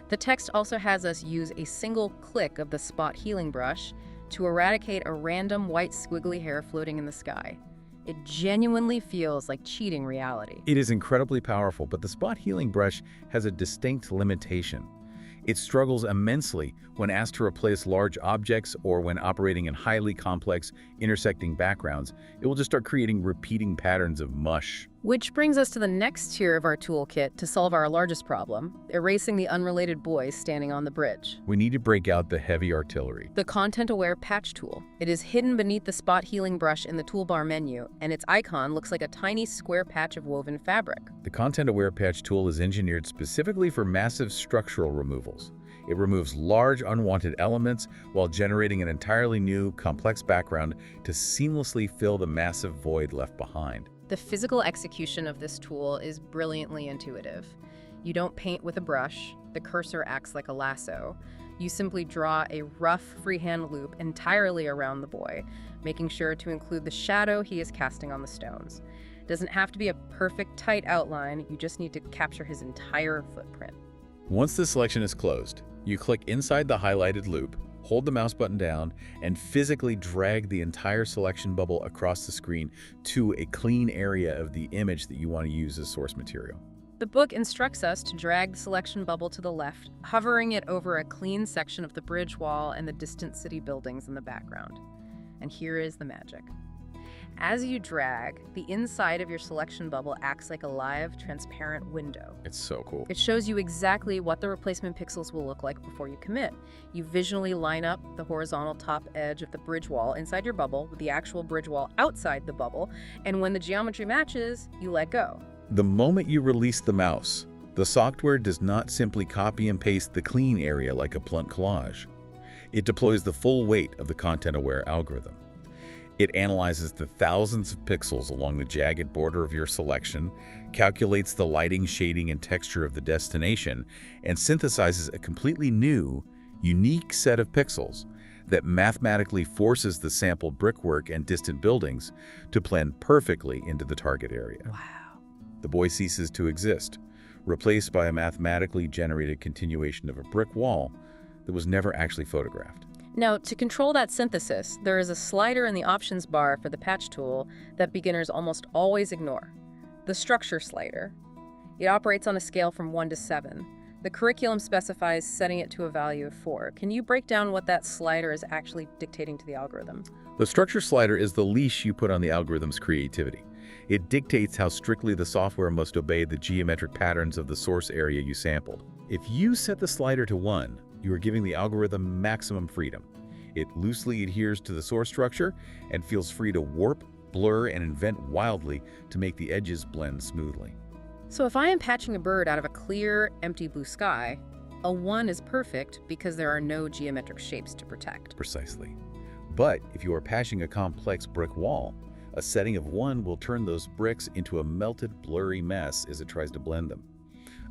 S1: The text also has us use a single click of the spot healing brush to eradicate a random white squiggly hair floating in the sky. It genuinely feels like cheating reality.
S2: It is incredibly powerful, but the spot healing brush has a distinct limitation. It struggles immensely when asked to replace large objects or when operating in highly complex, intersecting backgrounds. It will just start creating repeating patterns of mush,
S1: Which brings us to the next tier of our toolkit to solve our largest problem, erasing the unrelated boy standing on the bridge.
S2: We need to break out the heavy artillery.
S1: The content-aware patch tool. It is hidden beneath the spot healing brush in the toolbar menu, and its icon looks like a tiny square patch of woven fabric.
S2: The content-aware patch tool is engineered specifically for massive structural removals. It removes large, unwanted elements while generating an entirely new, complex background to seamlessly fill the massive void left behind.
S1: The physical execution of this tool is brilliantly intuitive. You don't paint with a brush. The cursor acts like a lasso. You simply draw a rough freehand loop entirely around the boy, making sure to include the shadow he is casting on the stones. It doesn't have to be a perfect, tight outline. You just need to capture his entire footprint.
S2: Once the selection is closed, you click inside the highlighted loop, hold the mouse button down, and physically drag the entire selection bubble across the screen to a clean area of the image that you want to use as source material.
S1: The book instructs us to drag the selection bubble to the left, hovering it over a clean section of the bridge wall and the distant city buildings in the background. And here is the magic. As you drag, the inside of your selection bubble acts like a live, transparent window.
S2: It's so cool.
S1: It shows you exactly what the replacement pixels will look like before you commit. You visually line up the horizontal top edge of the bridge wall inside your bubble with the actual bridge wall outside the bubble, and when the geometry matches, you let go.
S2: The moment you release the mouse, the software does not simply copy and paste the clean area like a blunt collage. It deploys the full weight of the content-aware algorithm. It analyzes the thousands of pixels along the jagged border of your selection, calculates the lighting, shading, and texture of the destination, and synthesizes a completely new, unique set of pixels that mathematically forces the sampled brickwork and distant buildings to blend perfectly into the target area.
S1: Wow.
S2: The boy ceases to exist, replaced by a mathematically generated continuation of a brick wall that was never actually photographed.
S1: Now, to control that synthesis, there is a slider in the options bar for the patch tool that beginners almost always ignore. The structure slider. It operates on a scale from 1 to 7. The curriculum specifies setting it to a value of 4. Can you break down what that slider is actually dictating to the algorithm?
S2: The structure slider is the leash you put on the algorithm's creativity. It dictates how strictly the software must obey the geometric patterns of the source area you sampled. If you set the slider to 1, you are giving the algorithm maximum freedom. It loosely adheres to the source structure and feels free to warp, blur, and invent wildly to make the edges blend smoothly.
S1: So if I am patching a bird out of a clear, empty blue sky, a 1 is perfect because there are no geometric shapes to protect.
S2: Precisely. But if you are patching a complex brick wall, a setting of 1 will turn those bricks into a melted, blurry mess as it tries to blend them.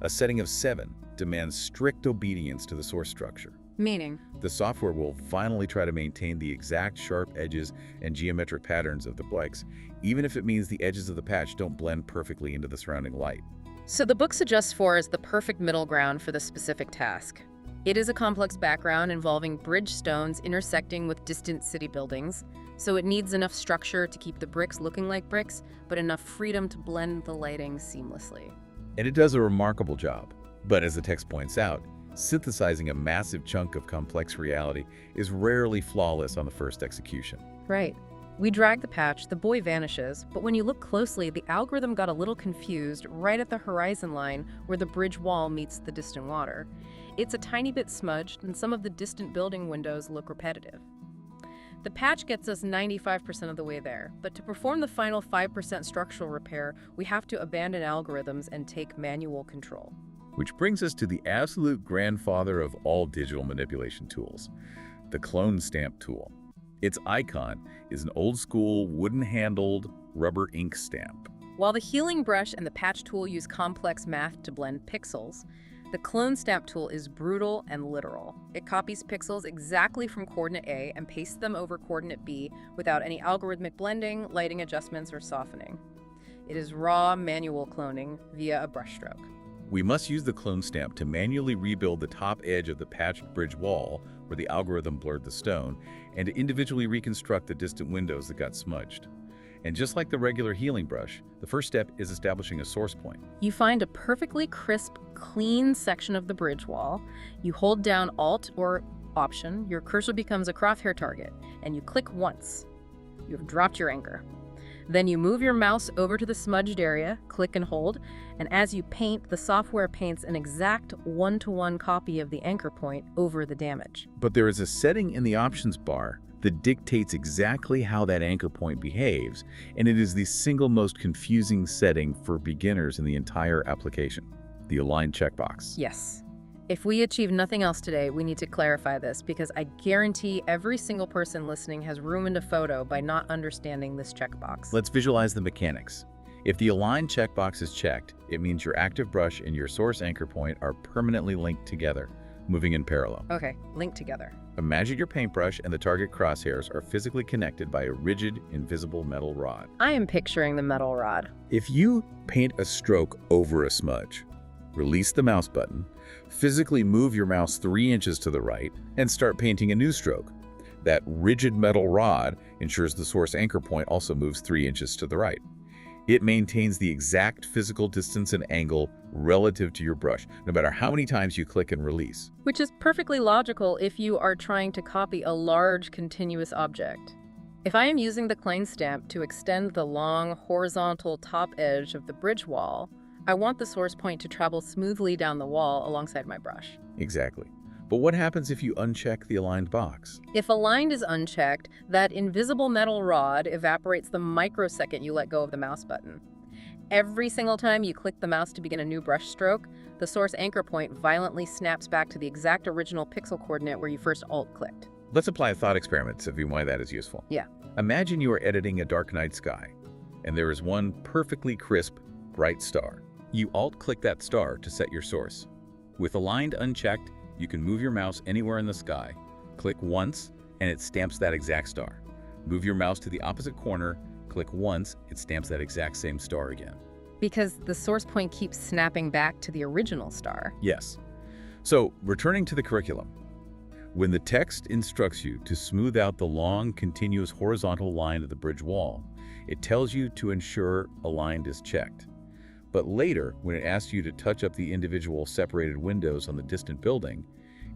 S2: A setting of 7 demands strict obedience to the source structure.
S1: Meaning?
S2: The software will finally try to maintain the exact sharp edges and geometric patterns of the bricks, even if it means the edges of the patch don't blend perfectly into the surrounding light.
S1: So the book suggests 4 is the perfect middle ground for the specific task. It is a complex background involving bridge stones intersecting with distant city buildings, so it needs enough structure to keep the bricks looking like bricks, but enough freedom to blend the lighting seamlessly.
S2: And it does a remarkable job. But as the text points out, synthesizing a massive chunk of complex reality is rarely flawless on the first execution.
S1: Right. We drag the patch, the boy vanishes, but when you look closely, the algorithm got a little confused right at the horizon line where the bridge wall meets the distant water. It's a tiny bit smudged, and some of the distant building windows look repetitive. The patch gets us 95% of the way there, but to perform the final 5% structural repair, we have to abandon algorithms and take manual control.
S2: Which brings us to the absolute grandfather of all digital manipulation tools, the clone stamp tool. Its icon is an old-school, wooden-handled rubber ink stamp.
S1: While the healing brush and the patch tool use complex math to blend pixels, the clone stamp tool is brutal and literal. It copies pixels exactly from coordinate A and pastes them over coordinate B without any algorithmic blending, lighting adjustments, or softening. It is raw manual cloning via a brushstroke.
S2: We must use the clone stamp to manually rebuild the top edge of the patched bridge wall where the algorithm blurred the stone, and to individually reconstruct the distant windows that got smudged. And just like the regular healing brush, the first step is establishing a source point.
S1: You find a perfectly crisp, clean section of the bridge wall. You hold down Alt or Option, your cursor becomes a crosshair target, and you click once. You have dropped your anchor. Then you move your mouse over to the smudged area, click and hold, and as you paint, the software paints an exact one-to-one copy of the anchor point over the damage.
S2: But there is a setting in the options bar that dictates exactly how that anchor point behaves, and it is the single most confusing setting for beginners in the entire application, the Align checkbox.
S1: Yes. If we achieve nothing else today, we need to clarify this because I guarantee every single person listening has ruined a photo by not understanding this checkbox.
S2: Let's visualize the mechanics. If the Align checkbox is checked, it means your active brush and your source anchor point are permanently linked together, moving in parallel.
S1: Okay, linked together.
S2: Imagine your paintbrush and the target crosshairs are physically connected by a rigid, invisible metal rod.
S1: I am picturing the metal rod.
S2: If you paint a stroke over a smudge, release the mouse button, physically move your mouse 3 inches to the right, and start painting a new stroke. That rigid metal rod ensures the source anchor point also moves 3 inches to the right. It maintains the exact physical distance and angle relative to your brush, no matter how many times you click and release.
S1: Which is perfectly logical if you are trying to copy a large continuous object. If I am using the Klein stamp to extend the long horizontal top edge of the bridge wall, I want the source point to travel smoothly down the wall alongside my brush.
S2: Exactly. But what happens if you uncheck the aligned box?
S1: If aligned is unchecked, that invisible metal rod evaporates the microsecond you let go of the mouse button. Every single time you click the mouse to begin a new brush stroke, the source anchor point violently snaps back to the exact original pixel coordinate where you first alt-clicked.
S2: Let's apply a thought experiment to see why that is useful.
S1: Yeah.
S2: Imagine you are editing a dark night sky, and there is one perfectly crisp, bright star. You alt-click that star to set your source. With aligned unchecked, you can move your mouse anywhere in the sky, click once, and it stamps that exact star. Move your mouse to the opposite corner, click once, it stamps that exact same star again.
S1: Because the source point keeps snapping back to the original star.
S2: Yes. So, returning to the curriculum. When the text instructs you to smooth out the long, continuous horizontal line of the bridge wall, it tells you to ensure aligned is checked. But later, when it asks you to touch up the individual separated windows on the distant building,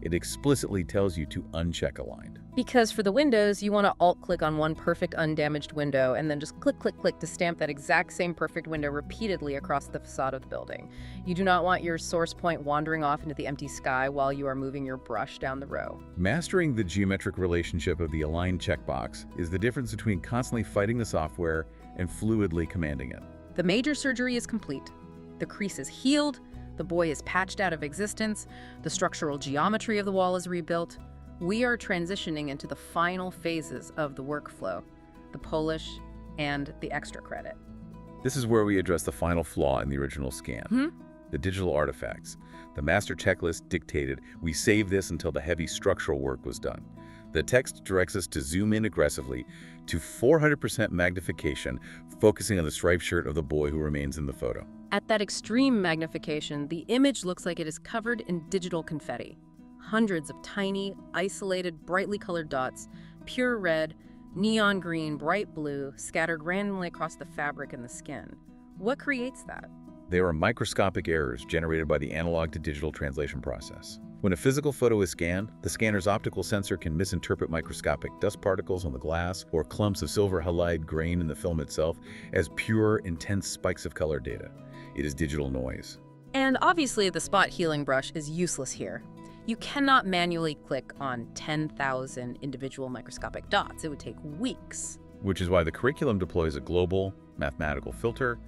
S2: it explicitly tells you to uncheck aligned.
S1: Because for the windows, you want to alt-click on one perfect undamaged window and then just click, click, click to stamp that exact same perfect window repeatedly across the facade of the building. You do not want your source point wandering off into the empty sky while you are moving your brush down the row.
S2: Mastering the geometric relationship of the align checkbox is the difference between constantly fighting the software and fluidly commanding it.
S1: The major surgery is complete. The crease is healed, the boy is patched out of existence, the structural geometry of the wall is rebuilt. We are transitioning into the final phases of the workflow, the polish and the extra credit.
S2: This is where we address the final flaw in the original scan. The digital artifacts. The master checklist dictated we save this until the heavy structural work was done. The text directs us to zoom in aggressively to 400% magnification, focusing on the striped shirt of the boy who remains in the photo.
S1: At that extreme magnification, the image looks like it is covered in digital confetti. Hundreds of tiny, isolated, brightly colored dots, pure red, neon green, bright blue, scattered randomly across the fabric and the skin. What creates that?
S2: They are microscopic errors generated by the analog to digital translation process. When a physical photo is scanned, the scanner's optical sensor can misinterpret microscopic dust particles on the glass or clumps of silver halide grain in the film itself as pure, intense spikes of color data. It is digital noise.
S1: And obviously, the spot healing brush is useless here. You cannot manually click on 10,000 individual microscopic dots. It would take weeks.
S2: Which is why the curriculum deploys a global mathematical filter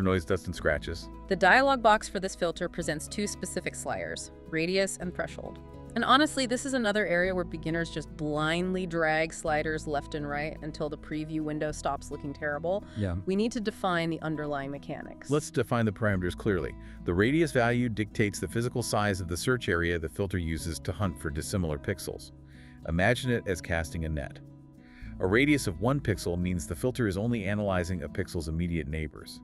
S2: noise, dust, and scratches.
S1: The dialog box for this filter presents two specific sliders, radius and threshold. And honestly, this is another area where beginners just blindly drag sliders left and right until the preview window stops looking terrible.
S2: Yeah.
S1: We need to define the underlying mechanics.
S2: Let's define the parameters clearly. The radius value dictates the physical size of the search area the filter uses to hunt for dissimilar pixels. Imagine it as casting a net. A radius of 1 pixel means the filter is only analyzing a pixel's immediate neighbors.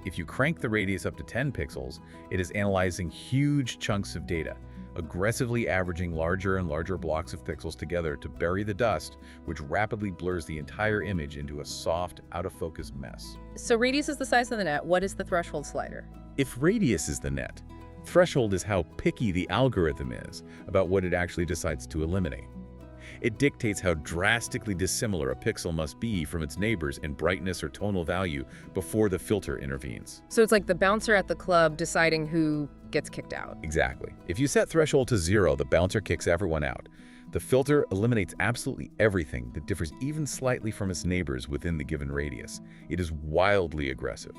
S2: If you crank the radius up to 10 pixels, it is analyzing huge chunks of data, aggressively averaging larger and larger blocks of pixels together to bury the dust, which rapidly blurs the entire image into a soft, out-of-focus mess.
S1: So radius is the size of the net. What is the threshold slider?
S2: If radius is the net, threshold is how picky the algorithm is about what it actually decides to eliminate. It dictates how drastically dissimilar a pixel must be from its neighbors in brightness or tonal value before the filter intervenes.
S1: So it's like the bouncer at the club deciding who gets kicked out.
S2: Exactly. If you set threshold to 0, the bouncer kicks everyone out. The filter eliminates absolutely everything that differs even slightly from its neighbors within the given radius. It is wildly aggressive.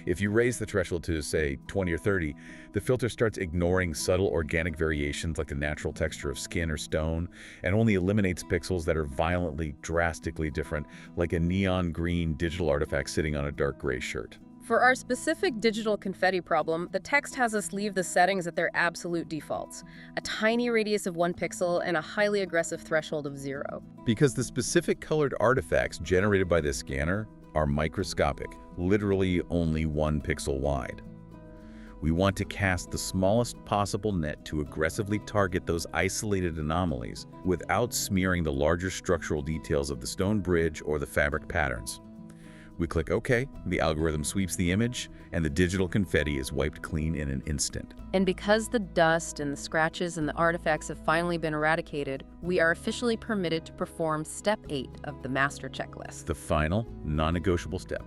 S2: If you raise the threshold to, say, 20 or 30, the filter starts ignoring subtle organic variations like the natural texture of skin or stone, and only eliminates pixels that are violently, drastically different, like a neon green digital artifact sitting on a dark gray shirt.
S1: For our specific digital confetti problem, the text has us leave the settings at their absolute defaults, a tiny radius of 1 pixel and a highly aggressive threshold of 0.
S2: Because the specific colored artifacts generated by this scanner are microscopic, literally only 1 pixel wide. We want to cast the smallest possible net to aggressively target those isolated anomalies without smearing the larger structural details of the stone bridge or the fabric patterns. We click OK, the algorithm sweeps the image, and the digital confetti is wiped clean in an instant.
S1: And because the dust and the scratches and the artifacts have finally been eradicated, we are officially permitted to perform Step 8 of the master checklist.
S2: The final, non-negotiable step,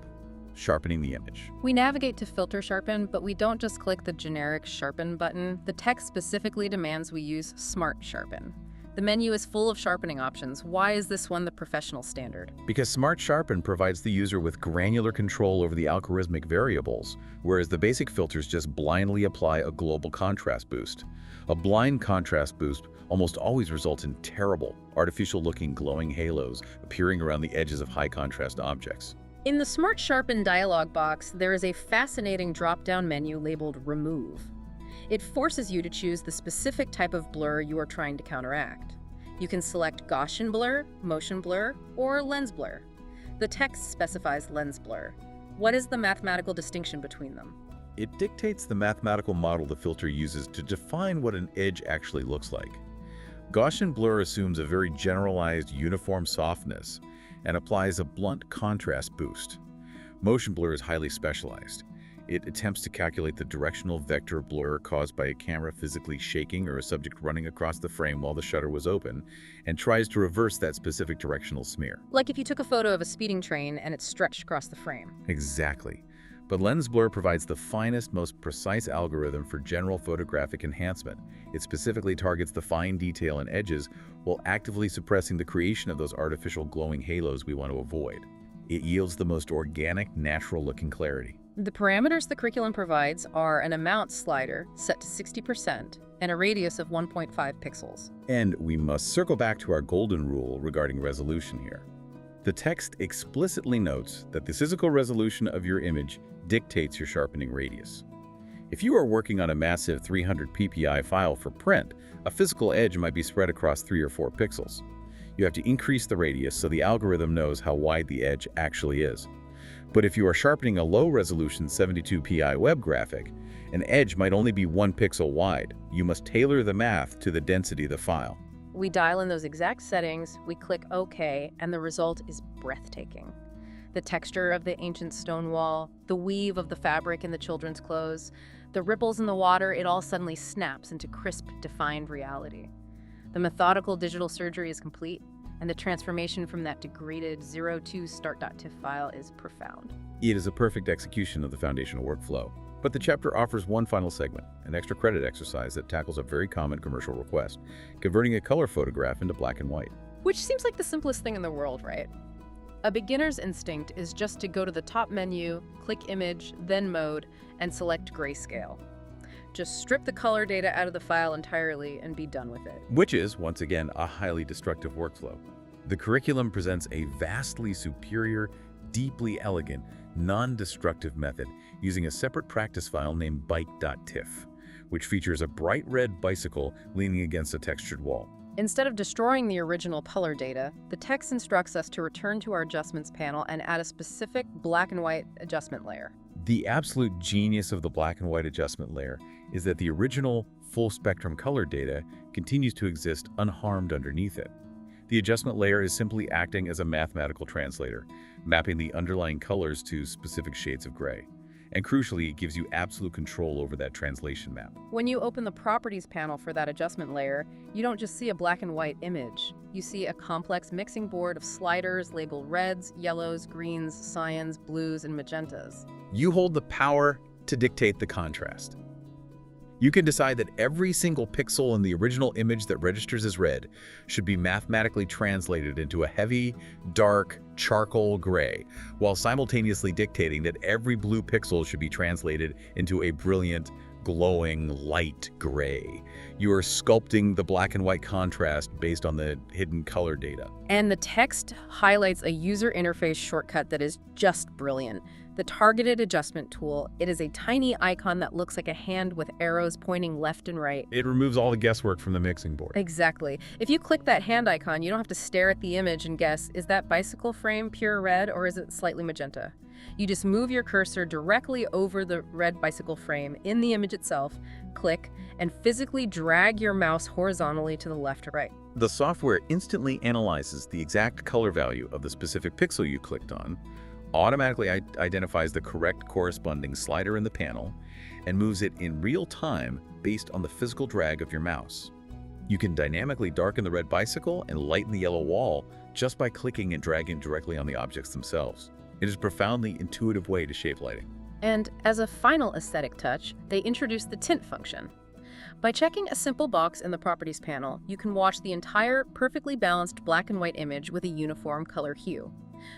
S2: sharpening the image.
S1: We navigate to Filter Sharpen, but we don't just click the generic Sharpen button. The text specifically demands we use Smart Sharpen. The menu is full of sharpening options. Why is this one the professional standard?
S2: Because Smart Sharpen provides the user with granular control over the algorithmic variables, whereas the basic filters just blindly apply a global contrast boost. A blind contrast boost almost always results in terrible, artificial-looking glowing halos appearing around the edges of high-contrast objects.
S1: In the Smart Sharpen dialog box, there is a fascinating drop-down menu labeled Remove. It forces you to choose the specific type of blur you are trying to counteract. You can select Gaussian blur, motion blur, or lens blur. The text specifies lens blur. What is the mathematical distinction between them?
S2: It dictates the mathematical model the filter uses to define what an edge actually looks like. Gaussian blur assumes a very generalized uniform softness and applies a blunt contrast boost. Motion blur is highly specialized. It attempts to calculate the directional vector blur caused by a camera physically shaking or a subject running across the frame while the shutter was open, and tries to reverse that specific directional smear.
S1: Like if you took a photo of a speeding train and it stretched across the frame.
S2: Exactly. But lens blur provides the finest, most precise algorithm for general photographic enhancement. It specifically targets the fine detail and edges while actively suppressing the creation of those artificial glowing halos we want to avoid. It yields the most organic, natural-looking clarity.
S1: The parameters the curriculum provides are an amount slider set to 60% and a radius of 1.5 pixels.
S2: And we must circle back to our golden rule regarding resolution here. The text explicitly notes that the physical resolution of your image dictates your sharpening radius. If you are working on a massive 300 ppi file for print, a physical edge might be spread across 3 or 4 pixels. You have to increase the radius so the algorithm knows how wide the edge actually is. But if you are sharpening a low-resolution 72 pi web graphic, an edge might only be 1 pixel wide. You must tailor the math to the density of the file.
S1: We dial in those exact settings, we click OK, and the result is breathtaking. The texture of the ancient stone wall, the weave of the fabric in the children's clothes, the ripples in the water, it all suddenly snaps into crisp, defined reality. The methodical digital surgery is complete, and the transformation from that degraded 02 start.tiff file is profound.
S2: It is a perfect execution of the foundational workflow. But the chapter offers one final segment, an extra credit exercise that tackles a very common commercial request, converting a color photograph into black and white.
S1: Which seems like the simplest thing in the world, right? A beginner's instinct is just to go to the top menu, click Image, then Mode, and select Grayscale. Just strip the color data out of the file entirely and be done with it.
S2: Which is, once again, a highly destructive workflow. The curriculum presents a vastly superior, deeply elegant, non-destructive method using a separate practice file named bike.tiff, which features a bright red bicycle leaning against a textured wall.
S1: Instead of destroying the original color data, the text instructs us to return to our adjustments panel and add a specific black and white adjustment layer.
S2: The absolute genius of the black and white adjustment layer is that the original full spectrum color data continues to exist unharmed underneath it. The adjustment layer is simply acting as a mathematical translator, mapping the underlying colors to specific shades of gray. And crucially, it gives you absolute control over that translation map.
S1: When you open the Properties panel for that adjustment layer, you don't just see a black and white image. you see a complex mixing board of sliders labeled reds, yellows, greens, cyans, blues, and magentas.
S2: You hold the power to dictate the contrast. You can decide that every single pixel in the original image that registers as red should be mathematically translated into a heavy, dark, charcoal gray, while simultaneously dictating that every blue pixel should be translated into a brilliant, glowing, light gray. You are sculpting the black and white contrast based on the hidden color data.
S1: And the text highlights a user interface shortcut that is just brilliant. The targeted adjustment tool, it is a tiny icon that looks like a hand with arrows pointing left and right.
S2: It removes all the guesswork from the mixing board.
S1: Exactly. If you click that hand icon, you don't have to stare at the image and guess, is that bicycle frame pure red or is it slightly magenta? You just move your cursor directly over the red bicycle frame in the image itself, click, and physically drag your mouse horizontally to the left or right.
S2: The software instantly analyzes the exact color value of the specific pixel you clicked on, automatically identifies the correct corresponding slider in the panel, and moves it in real time based on the physical drag of your mouse. You can dynamically darken the red bicycle and lighten the yellow wall just by clicking and dragging directly on the objects themselves. It is a profoundly intuitive way to shape lighting.
S1: And as a final aesthetic touch, they introduced the tint function. By checking a simple box in the Properties panel, you can watch the entire perfectly balanced black and white image with a uniform color hue.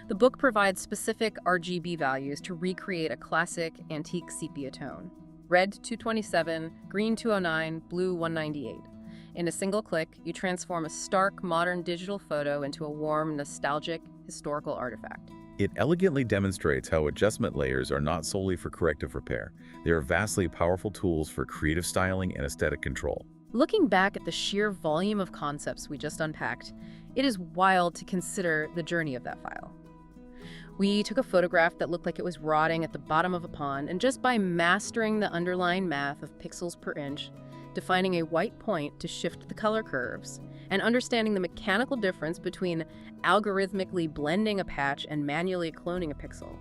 S1: The book provides specific RGB values to recreate a classic antique sepia tone. Red 227, green 209, blue 198. In a single click, you transform a stark, modern digital photo into a warm, nostalgic, historical artifact.
S2: It elegantly demonstrates how adjustment layers are not solely for corrective repair. They are vastly powerful tools for creative styling and aesthetic control.
S1: Looking back at the sheer volume of concepts we just unpacked, it is wild to consider the journey of that file. We took a photograph that looked like it was rotting at the bottom of a pond, and just by mastering the underlying math of pixels per inch, defining a white point to shift the color curves, and understanding the mechanical difference between algorithmically blending a patch and manually cloning a pixel,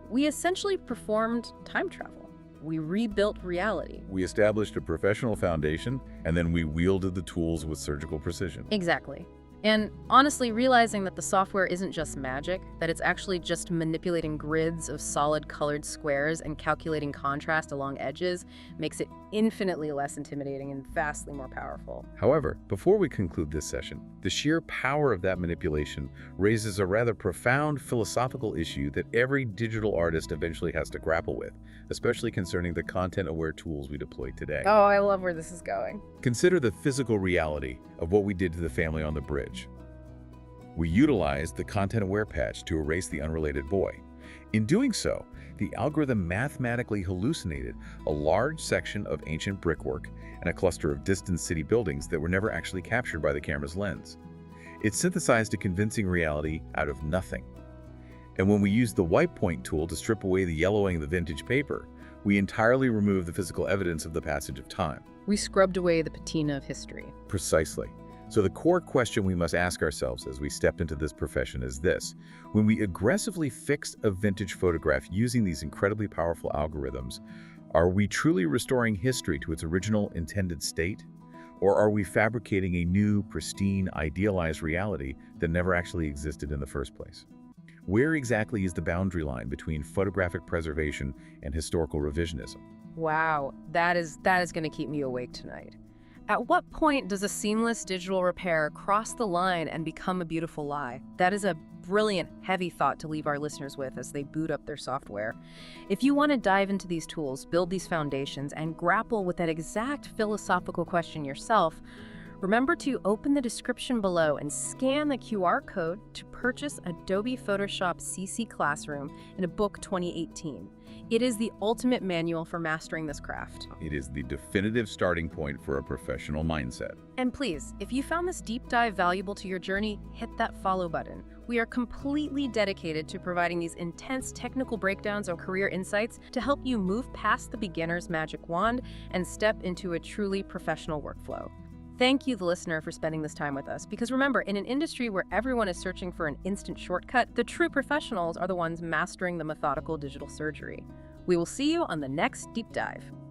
S1: we essentially performed time travel. We rebuilt reality.
S2: We established a professional foundation, and then we wielded the tools with surgical precision.
S1: Exactly. And honestly, realizing that the software isn't just magic, that it's actually just manipulating grids of solid colored squares and calculating contrast along edges makes it infinitely less intimidating and vastly more powerful.
S2: However, before we conclude this session, the sheer power of that manipulation raises a rather profound philosophical issue that every digital artist eventually has to grapple with, especially concerning the content-aware tools we deploy today.
S1: Oh, I love where this is going.
S2: Consider the physical reality of what we did to the family on the bridge. We utilized the content-aware patch to erase the unrelated boy. In doing so, the algorithm mathematically hallucinated a large section of ancient brickwork and a cluster of distant city buildings that were never actually captured by the camera's lens. It synthesized a convincing reality out of nothing. And when we used the wipe point tool to strip away the yellowing of the vintage paper, we entirely removed the physical evidence of the passage of time.
S1: We scrubbed away the patina of history.
S2: Precisely. So the core question we must ask ourselves as we step into this profession is this: when we aggressively fix a vintage photograph using these incredibly powerful algorithms, are we truly restoring history to its original intended state? Or are we fabricating a new, pristine, idealized reality that never actually existed in the first place? Where exactly is the boundary line between photographic preservation and historical revisionism?
S1: Wow, that is going to keep me awake tonight. At what point does a seamless digital repair cross the line and become a beautiful lie? That is a brilliant, heavy thought to leave our listeners with as they boot up their software. If you want to dive into these tools, build these foundations, and grapple with that exact philosophical question yourself, remember to open the description below and scan the QR code to purchase Adobe Photoshop CC Classroom in a book 2018. It is the ultimate manual for mastering this craft.
S2: It is the definitive starting point for a professional mindset.
S1: And please, if you found this deep dive valuable to your journey, hit that follow button. We are completely dedicated to providing these intense technical breakdowns or career insights to help you move past the beginner's magic wand and step into a truly professional workflow. Thank you, the listener, for spending this time with us, because remember, in an industry where everyone is searching for an instant shortcut, the true professionals are the ones mastering the methodical digital surgery. We will see you on the next deep dive.